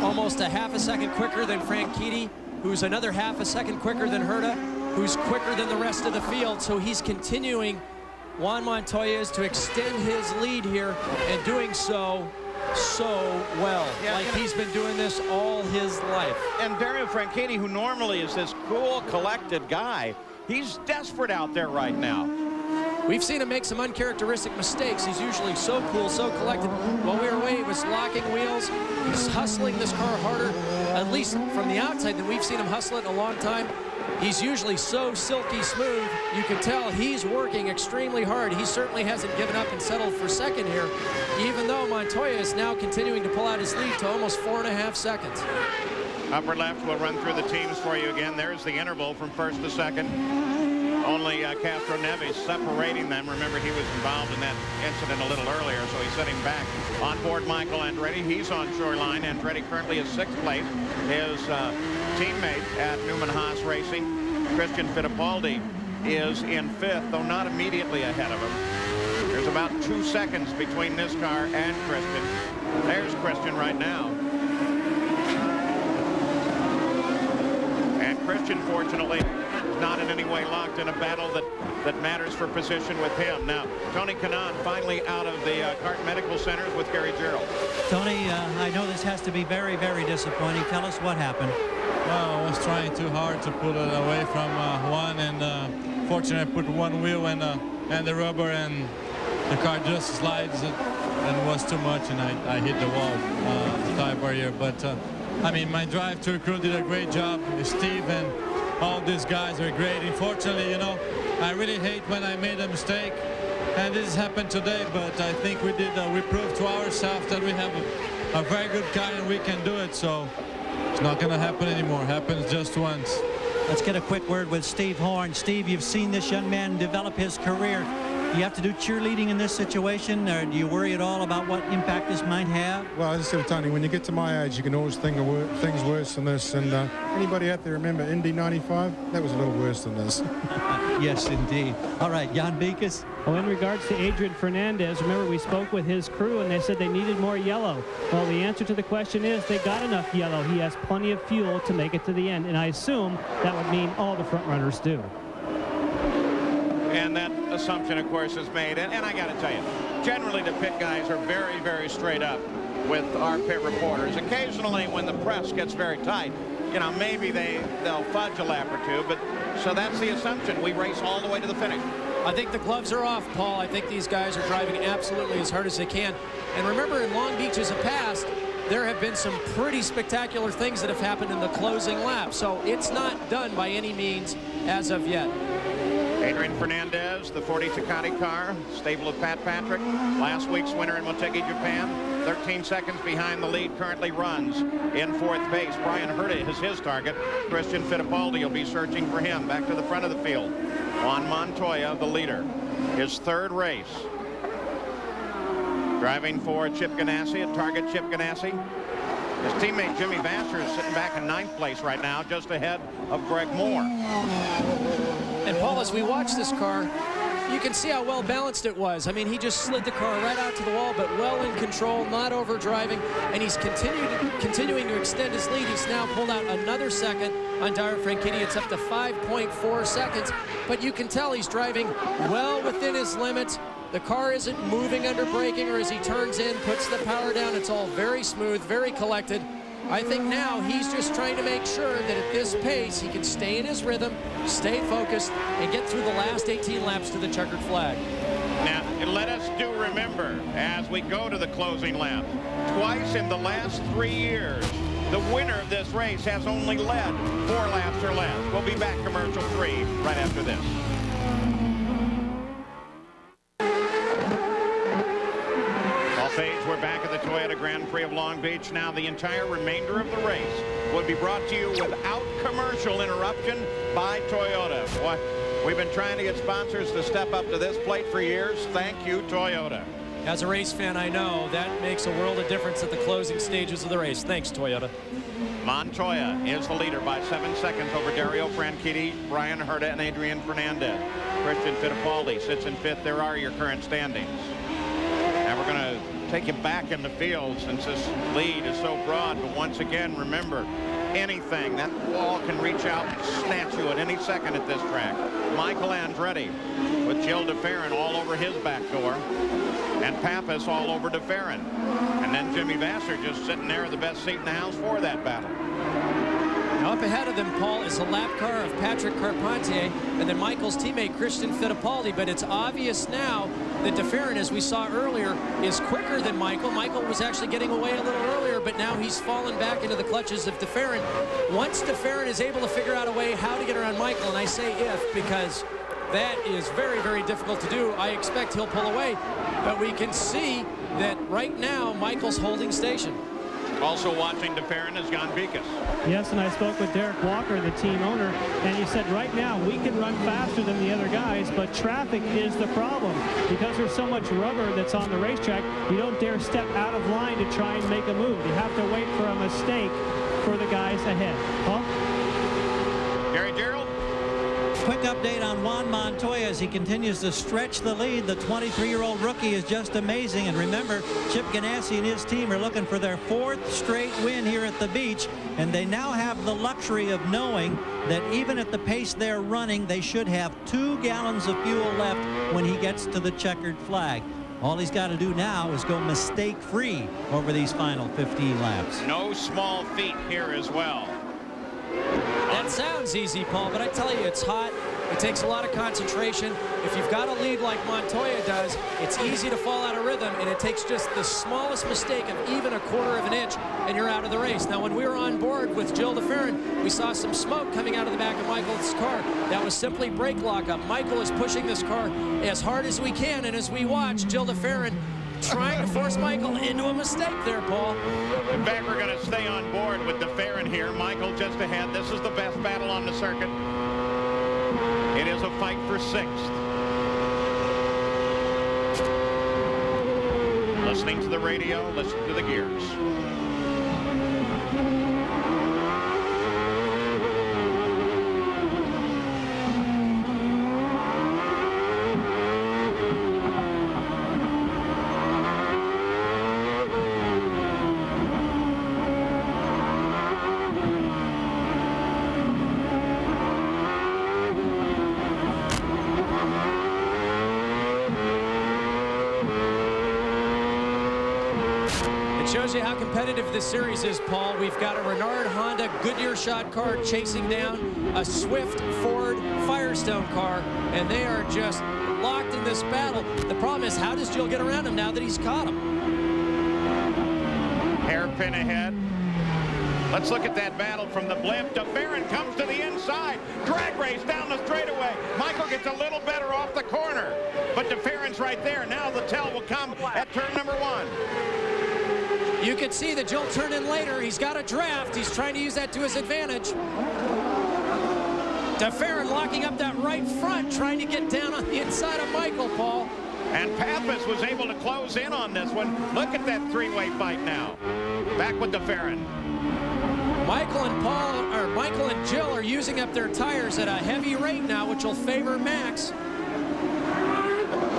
almost a half a second quicker than Franchitti, who's another half a second quicker than Herta, who's quicker than the rest of the field. So he's continuing, Juan Montoya, is to extend his lead here, and doing so well. Yeah, like he's been doing this all his life. And Dario Franchitti, who normally is this cool, collected guy, he's desperate out there right now. We've seen him make some uncharacteristic mistakes. He's usually so cool, so collected. While we were away, he was locking wheels. He's hustling this car harder, at least from the outside, than we've seen him hustle it in a long time. He's usually so silky smooth. You can tell he's working extremely hard. He certainly hasn't given up and settled for second here, even though Montoya is now continuing to pull out his lead to almost 4.5 seconds. Upper left, we'll run through the teams for you again. There's the interval from first to second. Only Castro Neves separating them. Remember, he was involved in that incident a little earlier, so he's sitting back. On board Michael Andretti. He's on shoreline. Andretti currently is 6th place. His teammate at Newman Haas Racing, Christian Fittipaldi, is in 5th, though not immediately ahead of him. There's about 2 seconds between this car and Christian. There's Christian right now. And Christian, fortunately, not in any way locked in a battle that matters for position with him. Now, Tony Kanaan finally out of the CART Medical Centers with Gary Gerald. Tony, I know this has to be very, very disappointing. Tell us what happened. Well, I was trying too hard to pull it away from Juan, and fortunately I put one wheel and the rubber, and the car just slides, and it was too much, and I hit the wall, the tire barrier. But I mean, my drive-through crew did a great job. Steve and all these guys are great. Unfortunately, you know, I really hate when I made a mistake, and this happened today, but I think we proved to ourselves that we have a very good car and we can do it, so it's not going to happen anymore. It happens just once. Let's get a quick word with Steve Horn. Steve, you've seen this young man develop his career. Do you have to do cheerleading in this situation, or do you worry at all about what impact this might have? Well, as I said, Tony, when you get to my age, you can always think of things worse than this. And anybody out there remember Indy 95? That was a little worse than this. Yes, indeed. All right, Jan Beekes. Well, in regards to Adrian Fernandez, remember we spoke with his crew and they said they needed more yellow. Well, the answer to the question is they got enough yellow. He has plenty of fuel to make it to the end, and I assume that would mean all the front runners do. And that assumption, of course, is made. And I got to tell you, generally the pit guys are very, very straight up with our pit reporters. Occasionally, when the press gets very tight, you know, maybe they'll fudge a lap or two. But so that's the assumption. We race all the way to the finish. I think the gloves are off, Paul. I think these guys are driving absolutely as hard as they can. And remember, in Long Beach as a past, there have been some pretty spectacular things that have happened in the closing lap. So it's not done by any means as of yet. Adrian Fernandez, the 40 Ducati car, stable of Pat Patrick. Last week's winner in Motegi, Japan. 13 seconds behind the lead, currently runs in 4th base. Brian Herta is his target. Christian Fittipaldi will be searching for him. Back to the front of the field. Juan Montoya, the leader. His 3rd race. Driving for Chip Ganassi, at target Chip Ganassi. His teammate Jimmy Vasser is sitting back in 9th place right now, just ahead of Greg Moore. And Paul, as we watch this car, you can see how well balanced it was. I mean, he just slid the car right out to the wall, but well in control, not over driving, and he's continuing to extend his lead. He's now pulled out another second on Dario Franchitti. It's up to 5.4 seconds, but you can tell he's driving well within his limits. The car isn't moving under braking, or as he turns in, puts the power down. It's all very smooth, very collected. I think now he's just trying to make sure that at this pace he can stay in his rhythm, stay focused, and get through the last 18 laps to the checkered flag. Now, let us do remember, as we go to the closing lap, twice in the last 3 years, the winner of this race has only led 4 laps or less. We'll be back, commercial 3, right after this. We're back at the Toyota Grand Prix of Long Beach. Now the entire remainder of the race will be brought to you without commercial interruption by Toyota. Boy, we've been trying to get sponsors to step up to this plate for years. Thank you, Toyota. As a race fan, I know that makes a world of difference at the closing stages of the race. Thanks, Toyota. Montoya is the leader by 7 seconds over Dario Franchitti, Brian Herta, and Adrian Fernandez. Christian Fittipaldi sits in 5th. There are your current standings. And we're going to take him back in the field since this lead is so broad. But once again, remember, anything, that wall can reach out and snatch you at any second at this track. Michael Andretti with Gilles de Ferran all over his back door, and Pappas all over de Ferran. And then Jimmy Vasser just sitting there in the best seat in the house for that battle. Now up ahead of them, Paul, is the lap car of Patrick Carpentier and then Michael's teammate Christian Fittipaldi. But it's obvious now that de Ferran, as we saw earlier, is quicker than Michael. Michael was actually getting away a little earlier, but now he's fallen back into the clutches of de Ferran. Once de Ferran is able to figure out a way how to get around Michael, and I say if because that is very, very difficult to do, I expect he'll pull away. But we can see that right now Michael's holding station. Also watching de Ferran is Jan Vikas. Yes, and I spoke with Derek Walker, the team owner, and he said right now we can run faster than the other guys, but traffic is the problem. Because there's so much rubber that's on the racetrack, you don't dare step out of line to try and make a move. You have to wait for a mistake for the guys ahead. Paul? Gary Gerald? Quick update on Juan Montoya as he continues to stretch the lead. The 23-year-old rookie is just amazing. And remember, Chip Ganassi and his team are looking for their 4th straight win here at the beach. And they now have the luxury of knowing that even at the pace they're running, they should have 2 gallons of fuel left when he gets to the checkered flag. All he's got to do now is go mistake-free over these final 15 laps. No small feat here as well. That sounds easy, Paul, but I tell you, it's hot. It takes a lot of concentration. If you've got a lead like Montoya does, it's easy to fall out of rhythm, and it takes just the smallest mistake of even a 1/4 of an inch, and you're out of the race. Now, when we were on board with Gilles de Ferran, we saw some smoke coming out of the back of Michael's car. That was simply brake lockup. Michael is pushing this car as hard as we can, and as we watch, Gilles de Ferran trying to force Michael into a mistake there, Paul. In fact, we're going to stay on board with de Ferran here. Michael just ahead. This is the best battle on the circuit. It is a fight for 6th. Listening to the radio, listen to the gears. Shows you how competitive this series is, Paul. We've got a Renard Honda Goodyear shot car chasing down a Swift Ford Firestone car, and they are just locked in this battle. The problem is, how does Gilles get around him now that he's caught him? Hairpin ahead. Let's look at that battle from the blimp. De Ferran comes to the inside. Drag race down the straightaway. Michael gets a little better off the corner, but De Ferran's right there. Now the tell will come at turn number 1. You can see that Gilles turned in later. He's got a draft. He's trying to use that to his advantage. De Ferran locking up that right front, trying to get down on the inside of Michael, Paul. And Pappas was able to close in on this one. Look at that 3-way fight now. Back with de Ferran. Michael and Gilles are using up their tires at a heavy rate now, which will favor Max.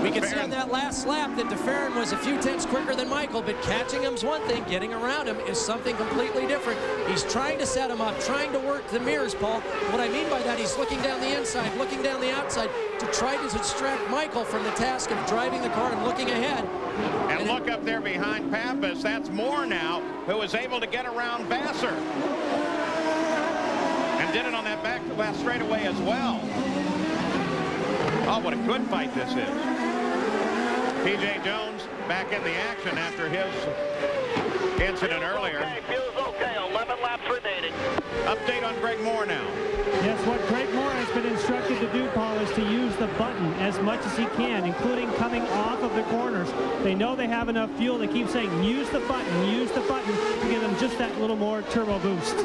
We can see on that last lap that DeFerrin was a few tenths quicker than Michael, but catching him's one thing, getting around him is something completely different. He's trying to set him up, trying to work the mirrors, Paul. What I mean by that, he's looking down the inside, looking down the outside to try to distract Michael from the task of driving the car and looking ahead. And look up there behind Pappas. That's Moore now, who was able to get around Vassar. And did it on that back straightaway as well. Oh, what a good fight this is. P.J. Jones back in the action after his incident earlier. Okay, feels okay. 11 laps remaining. Update on Greg Moore now. Yes, what Greg Moore has been instructed to do, Paul, is to use the button as much as he can, including coming off of the corners. They know they have enough fuel. They keep saying, use the button to give them just that little more turbo boost.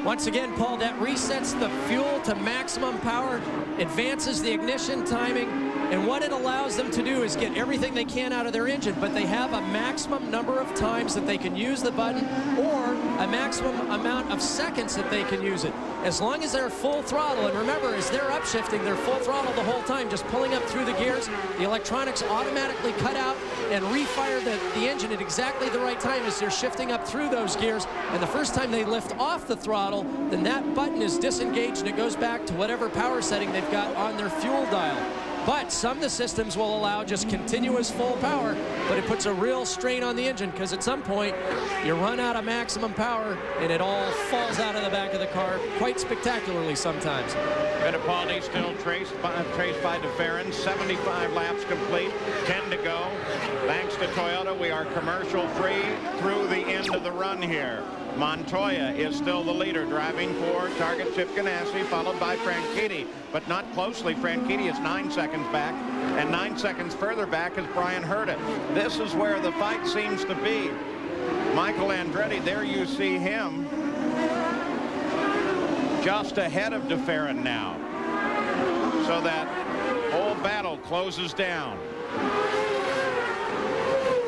Once again, Paul, that resets the fuel to maximum power, advances the ignition timing, and what it allows them to do is get everything they can out of their engine, but they have a maximum number of times that they can use the button or a maximum amount of seconds that they can use it. As long as they're full throttle, and remember, as they're upshifting, they're full throttle the whole time, just pulling up through the gears. The electronics automatically cut out and refire the engine at exactly the right time as they're shifting up through those gears. And the first time they lift off the throttle, then that button is disengaged and it goes back to whatever power setting they've got on their fuel dial. But some of the systems will allow just continuous full power, but it puts a real strain on the engine because at some point you run out of maximum power and it all falls out of the back of the car quite spectacularly sometimes. Fittipaldi still traced by DeFerrin. 75 laps complete, 10 to go. Thanks to Toyota, we are commercial free through the end of the run here. Montoya is still the leader, driving for Target Chip Ganassi, followed by Franchitti, but not closely. Franchitti is 9 seconds back, and 9 seconds further back is Brian Herta. This is where the fight seems to be. Michael Andretti, there you see him, just ahead of DeFerrin now. So that whole battle closes down.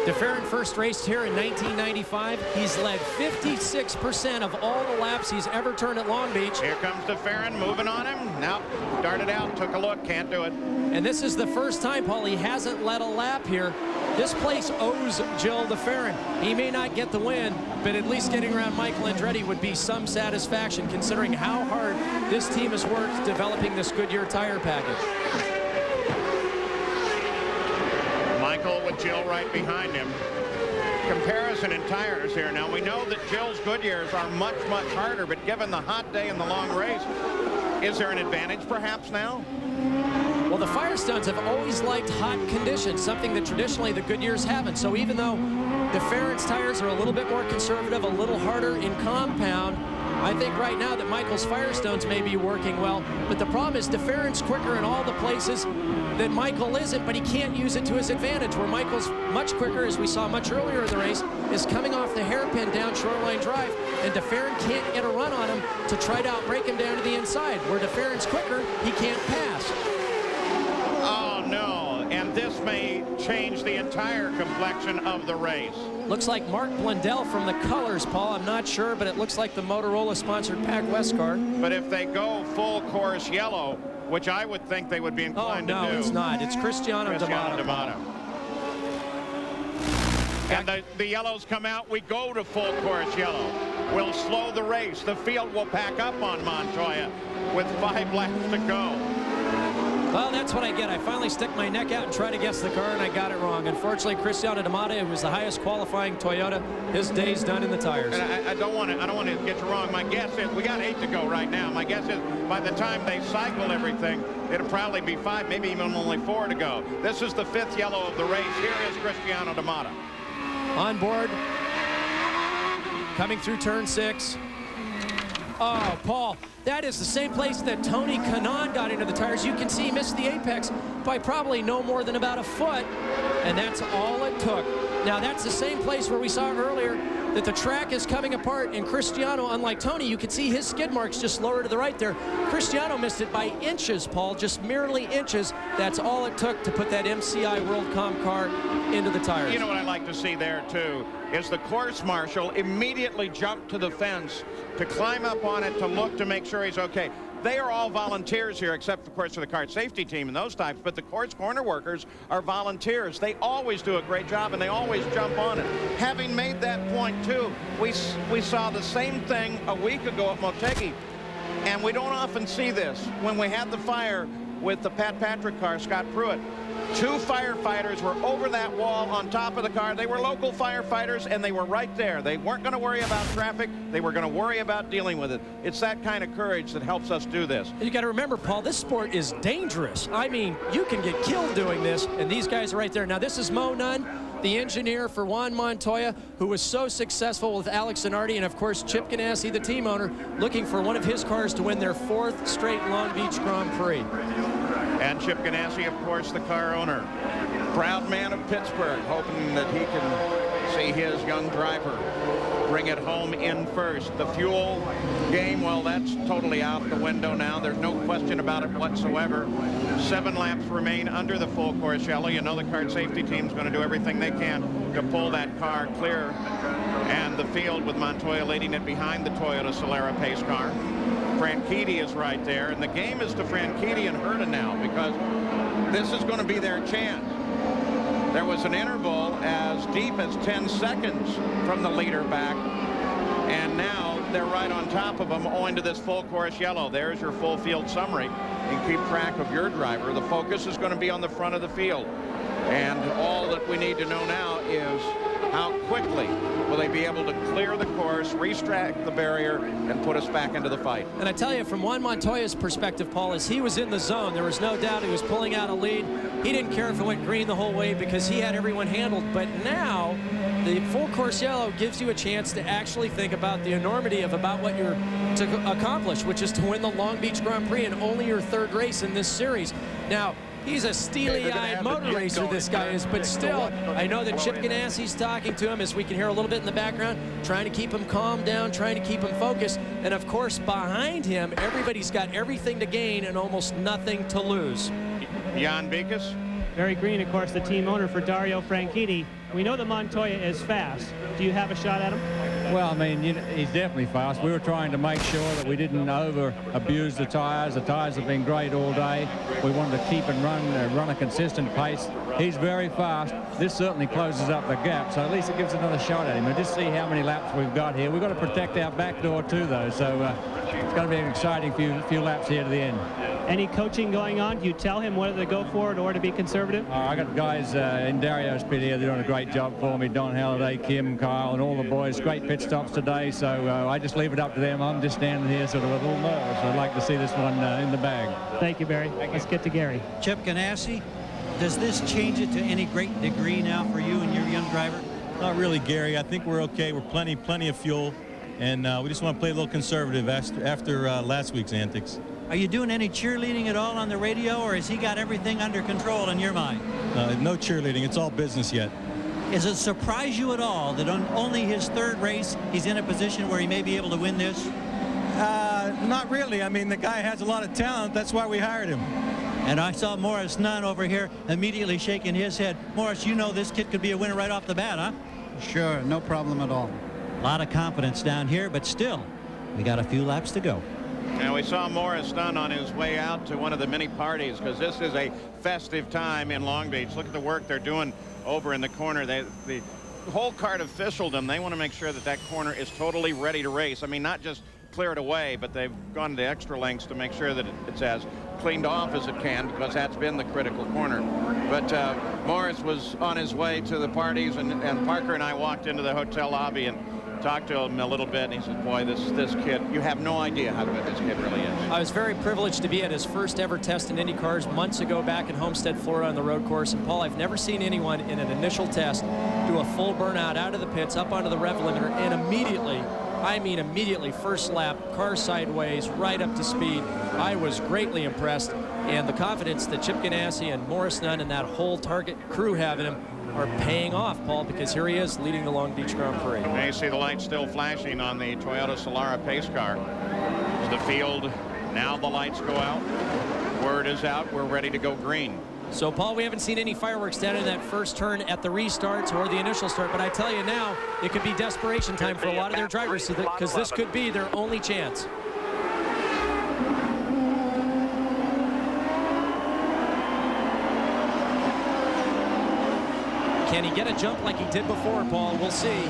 DeFerrin first raced here in 1995. He's led 56% of all the laps he's ever turned at Long Beach. Here comes DeFerrin, moving on him. Now, started out, took a look, can't do it. And this is the first time, Paul, he hasn't led a lap here. This place owes Jill DeFerrin. He may not get the win, but at least getting around Michael Andretti would be some satisfaction considering how hard this team has worked developing this Goodyear tire package. Michael with Jill right behind him. Comparison in tires here. Now we know that Jill's Goodyears are much, much harder, but given the hot day and the long race, is there an advantage perhaps now? Well, the Firestones have always liked hot conditions, something that traditionally the Goodyears haven't. So even though DeFerrin's tires are a little bit more conservative, a little harder in compound, I think right now that Michael's Firestones may be working well, but the problem is DeFerrin's quicker in all the places that Michael isn't, but he can't use it to his advantage, where Michael's much quicker, as we saw much earlier in the race, is coming off the hairpin down Shoreline Drive, and DeFerrin can't get a run on him to try to outbrake him down to the inside. Where DeFerrin's quicker, he can't pass. Oh, no, and this may change the entire complexion of the race. Looks like Mark Blundell from the colors, Paul. I'm not sure, but it looks like the Motorola-sponsored Pac West car. But if they go full course yellow, which I would think they would be inclined to do. No, it's not. It's Cristiano D'Amato. And the yellows come out. We go to full course yellow. We'll slow the race. The field will pack up on Montoya with 5 laps to go. Well, that's what I get. I finally stick my neck out and try to guess the car, and I got it wrong. Unfortunately, Cristiano D'Amato, who was the highest qualifying Toyota, his day's done in the tires. And I don't want to get you wrong. My guess is we got 8 to go right now. My guess is by the time they cycle everything, it'll probably be 5, maybe even only 4 to go. This is the 5th yellow of the race. Here is Cristiano D'Amato. On board, coming through turn 6. Oh, Paul, that is the same place that Tony Kanaan got into the tires. You can see he missed the apex by probably no more than about a foot, and that's all it took. Now, that's the same place where we saw earlier that the track is coming apart, and Cristiano, unlike Tony, you can see his skid marks just lower to the right there. Cristiano missed it by inches, Paul, just merely inches. That's all it took to put that MCI WorldCom car into the tires. You know what I like to see there, too, is the course marshal immediately jumped to the fence to climb up on it to look to make sure he's okay. they are all volunteers here, except, of course, for the kart safety team and those types. But the course corner workers are volunteers. They always do a great job, and they always jump on it. Having made that point, too, we saw the same thing a week ago at Montoya, and we don't often see this. When we had the fire with the Pat Patrick car, Scott Pruitt, 2 firefighters were over that wall on top of the car. They were local firefighters, and they were right there. They weren't going to worry about traffic. They were going to worry about dealing with it. It's that kind of courage that helps us do this. You got to remember, Paul, this sport is dangerous. I mean, you can get killed doing this, and these guys are right there. Now, this is Mo Nunn, the engineer for Juan Montoya, who was so successful with Alex Zanardi, and of course Chip Ganassi, the team owner, looking for one of his cars to win their 4th straight Long Beach Grand Prix. And Chip Ganassi, of course, the car owner. Proud man of Pittsburgh, hoping that he can see his young driver bring it home in first. The fuel game, well, that's totally out the window now. There's no question about it whatsoever. 7 laps remain under the full course yellow. You know the kart safety team's going to do everything they can to pull that car clear. And the field with Montoya leading it behind the Toyota Solara pace car. Franchitti is right there, and the game is to Franchitti and Herta now, because this is going to be their chance. There was an interval as deep as 10 seconds from the leader back, and now they're right on top of them owing to this full course yellow. There's your full field summary. You can keep track of your driver. The focus is going to be on the front of the field, and all that we need to know now is how quickly will they be able to clear the course, restrack the barrier, and put us back into the fight. And I tell you, from Juan Montoya's perspective, Paul, as he was in the zone, there was no doubt he was pulling out a lead. He didn't care if it went green the whole way because he had everyone handled. But now, the full course yellow gives you a chance to actually think about the enormity of about what you're to accomplish, which is to win the Long Beach Grand Prix and only your 3rd race in this series. Now, he's a steely-eyed motor racer, this guy is, but still, I know that Chip Ganassi's talking to him, as we can hear a little bit in the background, trying to keep him calm down, trying to keep him focused. And, of course, behind him, everybody's got everything to gain and almost nothing to lose. Jan Beekes. Barry Green, of course, the team owner for Dario Franchitti. We know that Montoya is fast. Do you have a shot at him? Well, I mean, he's definitely fast. We were trying to make sure that we didn't over-abuse the tyres. The tyres have been great all day. We wanted to keep and run a consistent pace. He's very fast. This certainly closes up the gap, so at least it gives another shot at him. And just see how many laps we've got here. We've got to protect our back door too, though, so it's going to be an exciting few laps here to the end. Any coaching going on? Do you tell him whether to go for it or to be conservative? I got guys in Dario's pit here. They're doing a great job for me. Don Halliday, Kim, Kyle, and all the boys. Great pit stops today, so I just leave it up to them. I'm just standing here sort of a little nervous. I'd like to see this one in the bag. Thank you, Barry. Let's get to Gary. Chip Ganassi, does this change it to any great degree now for you and your young driver? Not really, Gary. I think we're okay. We're plenty of fuel, and we just want to play a little conservative after last week's antics. Are you doing any cheerleading at all on the radio, or has he got everything under control in your mind? No cheerleading. It's all business yet. Does it surprise you at all that on only his 3rd race he's in a position where he may be able to win this? Not really. I mean, the guy has a lot of talent. That's why we hired him. And I saw Morris Nunn over here immediately shaking his head. Morris, you know this kid could be a winner right off the bat, huh? Sure, no problem at all. A lot of confidence down here, but still, we got a few laps to go. Now we saw Morris Nunn on his way out to one of the mini parties, because this is a festive time in Long Beach. Look at the work they're doing over in the corner. The whole kart officialdom, they want to make sure that that corner is totally ready to race. I mean, not just clear it away, but they've gone to extra lengths to make sure that it's as cleaned off as it can, because that's been the critical corner. But Morris was on his way to the parties, and Parker and I walked into the hotel lobby and talked to him a little bit, and he said, boy, this kid, you have no idea how good this kid really is. I was very privileged to be at his first ever test in Indy cars months ago back in Homestead, Florida on the road course. And Paul, I've never seen anyone in an initial test do a full burnout out of the pits, up onto the rev limiter, and immediately, I mean immediately, first lap, car sideways, right up to speed. I was greatly impressed, and the confidence that Chip Ganassi and Morris Nunn and that whole Target crew have in him are paying off, Paul, because here he is leading the Long Beach Grand Prix. Now you see the lights still flashing on the Toyota Solara pace car. The field, now the lights go out. Word is out, we're ready to go green. So, Paul, we haven't seen any fireworks down in that first turn at the restarts or the initial start, but I tell you now, it could be desperation time for a lot of their drivers, because this could be their only chance. Can he get a jump like he did before, Paul? We'll see.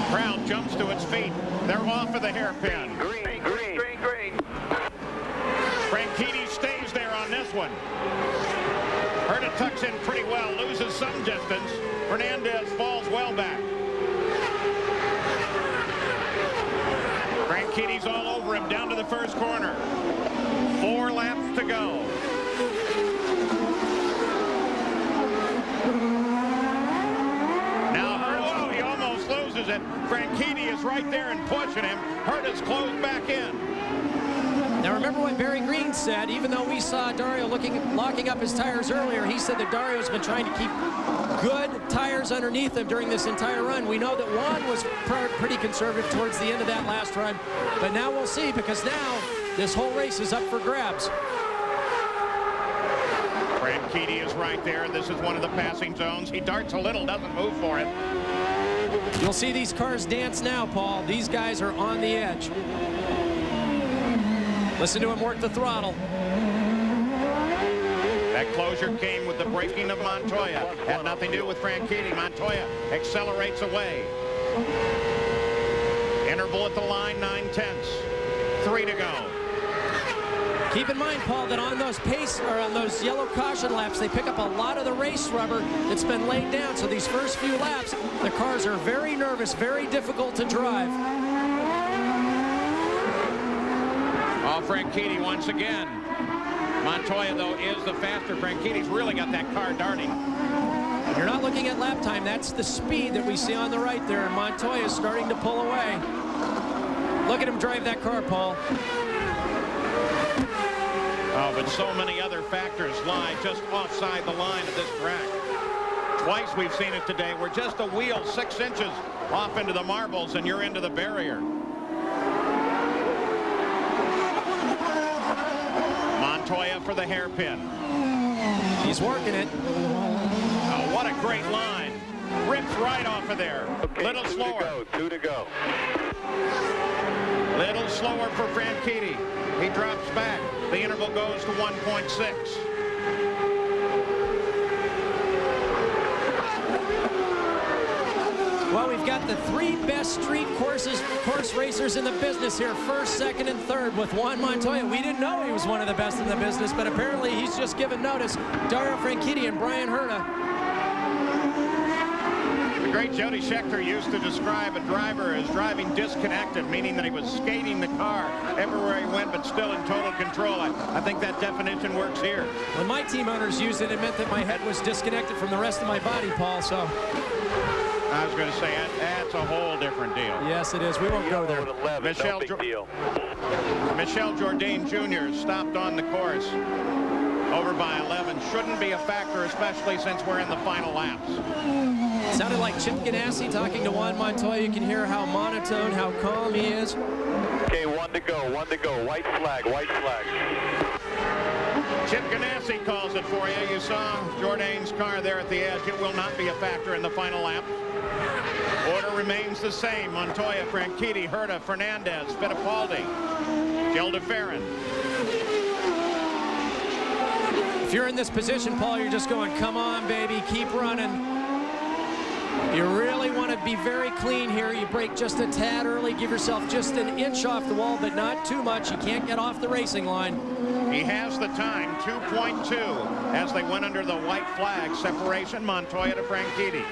Crowd jumps to its feet. They're off of the hairpin. Green, green, green, green. Franchitti stays there on this one. Herta tucks in pretty well, loses some distance. Fernandez falls well back. Franchitti's all over him down to the first corner. 4 laps to go. Now Herta, he almost loses it. Franchitti is right there and pushing him. Herta's closed back in. Now remember what Barry Green said, even though we saw Dario locking up his tires earlier, he said that Dario's been trying to keep good tires underneath him during this entire run. We know that Juan was pretty conservative towards the end of that last run, but now we'll see, because now this whole race is up for grabs. Franchitti is right there. This is one of the passing zones. He darts a little, doesn't move for it. You'll see these cars dance now, Paul. These guys are on the edge. Listen to him work the throttle. That closure came with the braking of Montoya. Had nothing to do with Franchitti. Montoya accelerates away. Interval at the line, 9/10. 3 to go. Keep in mind, Paul, that on those on those yellow caution laps, they pick up a lot of the race rubber that's been laid down. So these first few laps, the cars are very nervous, very difficult to drive. Oh, Franchitti once again. Montoya, though, is the faster. Franchitti's really got that car darting. You're not looking at lap time. That's the speed that we see on the right there. And Montoya is starting to pull away. Look at him drive that car, Paul. Oh, but so many other factors lie just offside the line of this track. Twice we've seen it today. We're just a wheel 6 inches off into the marbles, and you're into the barrier. Montoya for the hairpin. He's working it. Oh, what a great line. Rips right off of there. Okay, little slower. 2 to go. Little slower for Franchitti. He drops back. The interval goes to 1.6. Well, we've got the 3 best street course racers in the business here, first, second, and third, with Juan Montoya. We didn't know he was one of the best in the business, but apparently he's just given notice. Dario Franchitti and Brian Herta. The great Jody Scheckter used to describe a driver as driving disconnected, meaning that he was skating the car everywhere he went, but still in total control. I think that definition works here. When my team owners used it, it meant that my head was disconnected from the rest of my body, Paul, so... I was going to say, that's a whole different deal. Yes, it is. We won't go there. 11, Michel Jourdain Jr. stopped on the course over by 11. Shouldn't be a factor, especially since we're in the final laps. Sounded like Chip Ganassi talking to Juan Montoya. You can hear how monotone, how calm he is. Okay, 1 to go, 1 to go. White flag, white flag. Chip Ganassi calls it for you. You saw Jourdain's car there at the edge. It will not be a factor in the final lap. Order remains the same. Montoya, Franchitti, Herta, Fernandez, Fittipaldi, Gelderferin. If you're in this position, Paul, you're just going, come on, baby, keep running. You really want to be very clean here. You brake just a tad early, give yourself just an inch off the wall, but not too much. You can't get off the racing line. He has the time, 2.2, as they went under the white flag separation, Montoya to Franchitti.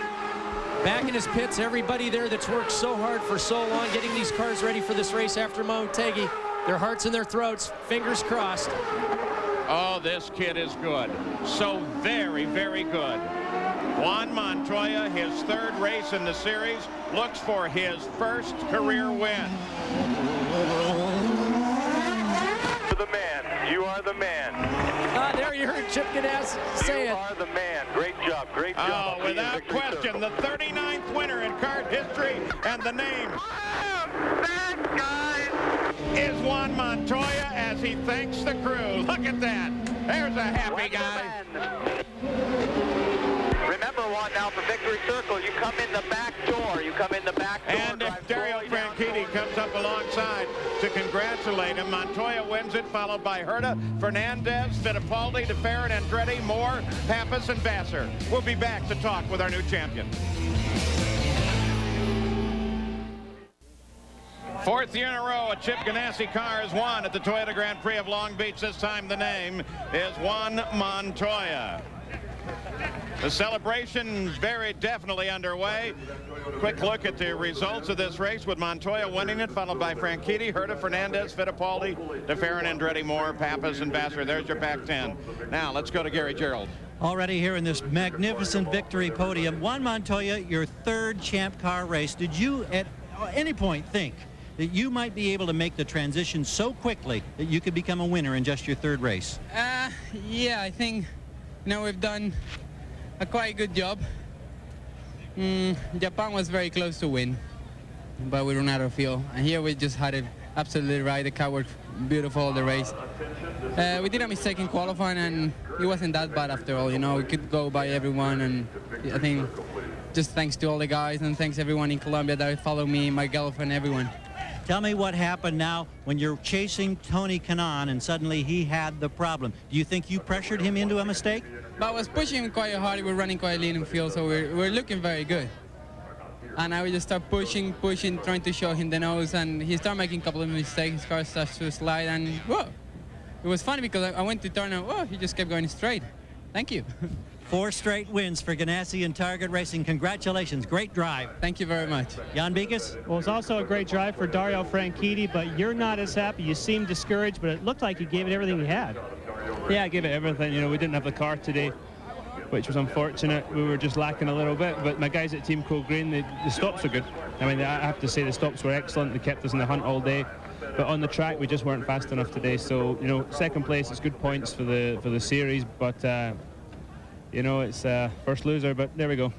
Back in his pits, everybody there that's worked so hard for so long, getting these cars ready for this race after Motegi, their hearts in their throats, fingers crossed. Oh, this kid is good. So very, very good. Juan Montoya, his 3rd race in the series, looks for his 1st career win. The man. You are the man. There you heard Chip Ganassi say it. You are the man. Great job. Great job. Oh, without question, the 39th winner in kart history, and the name is Juan Montoya as he thanks the crew. Look at that. There's a happy guy. Remember, Juan, now for Victory Circle, you come in the back door. You come in the back door. And if Dario Franchitti comes up alongside to congratulate him. Montoya wins it, followed by Herta, Fernandez, Fittipaldi, DeFerrin, Andretti, Moore, Pappas, and Vassar. We'll be back to talk with our new champion. Fourth year in a row, a Chip Ganassi car has won at the Toyota Grand Prix of Long Beach. This time the name is Juan Montoya. The celebration very definitely underway. Quick look at the results of this race with Montoya winning it, followed by Franchitti, Herta, Fernandez, Fittipaldi, DeFerrin, Andretti, Moore, Pappas, and Vassar. There's your back 10. Now let's go to Gary Gerald. Already here in this magnificent victory podium, Juan Montoya, your third Champ Car race. Did you at any point think that you might be able to make the transition so quickly that you could become a winner in just your third race? Yeah, I think, we've done a quite good job. Japan was very close to win, but we ran out of fuel. And here we just had it absolutely right. The car worked beautiful all the race. We did a mistake in qualifying, and it wasn't that bad after all. We could go by everyone, and I think just thanks to all the guys and thanks everyone in Colombia that followed me, my girlfriend, everyone. Tell me what happened now when you're chasing Tony Kanaan and suddenly he had the problem. Do you think you pressured him into a mistake? But I was pushing him quite hard. We were running quite lean in field, so we're looking very good. And I would just start pushing, trying to show him the nose, and he started making a couple of mistakes. His car starts to slide, and whoa. It was funny because I went to turn and whoa, he just kept going straight. Thank you. 4 straight wins for Ganassi and Target Racing. Congratulations. Great drive. Thank you very much. Jan Bikas? Well, it's also a great drive for Dario Franchitti, but you're not as happy. You seem discouraged, but it looked like you gave it everything you had. Yeah, I gave it everything. We didn't have the car today, which was unfortunate. We were just lacking a little bit, but my guys at Team Cool Green, the stops are good. I mean, I have to say the stops were excellent. They kept us in the hunt all day. But on the track, we just weren't fast enough today. So, second place is good points for the series, but it's first loser, but there we go.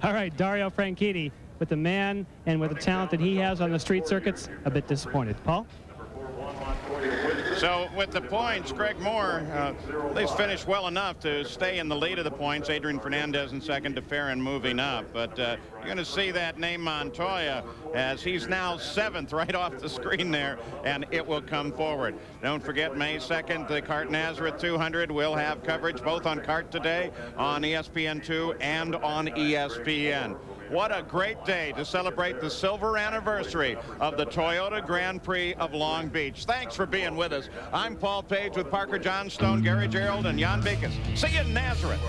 All right, Dario Franchitti, with the man and with the talent that he has on the street circuits, a bit disappointed. Paul? So with the points, Greg Moore at least finished well enough to stay in the lead of the points. Adrian Fernandez in second, DeFerrin moving up. But you're going to see that name Montoya as he's now 7th right off the screen there, and it will come forward. Don't forget May 2nd, the Kart Nazareth 200 will have coverage both on Kart Today, on ESPN2, and on ESPN. What a great day to celebrate the silver anniversary of the Toyota Grand Prix of Long Beach. Thanks for being with us. I'm Paul Page with Parker Johnstone, Gary Gerald, and Jan Bikas. See you in Nazareth.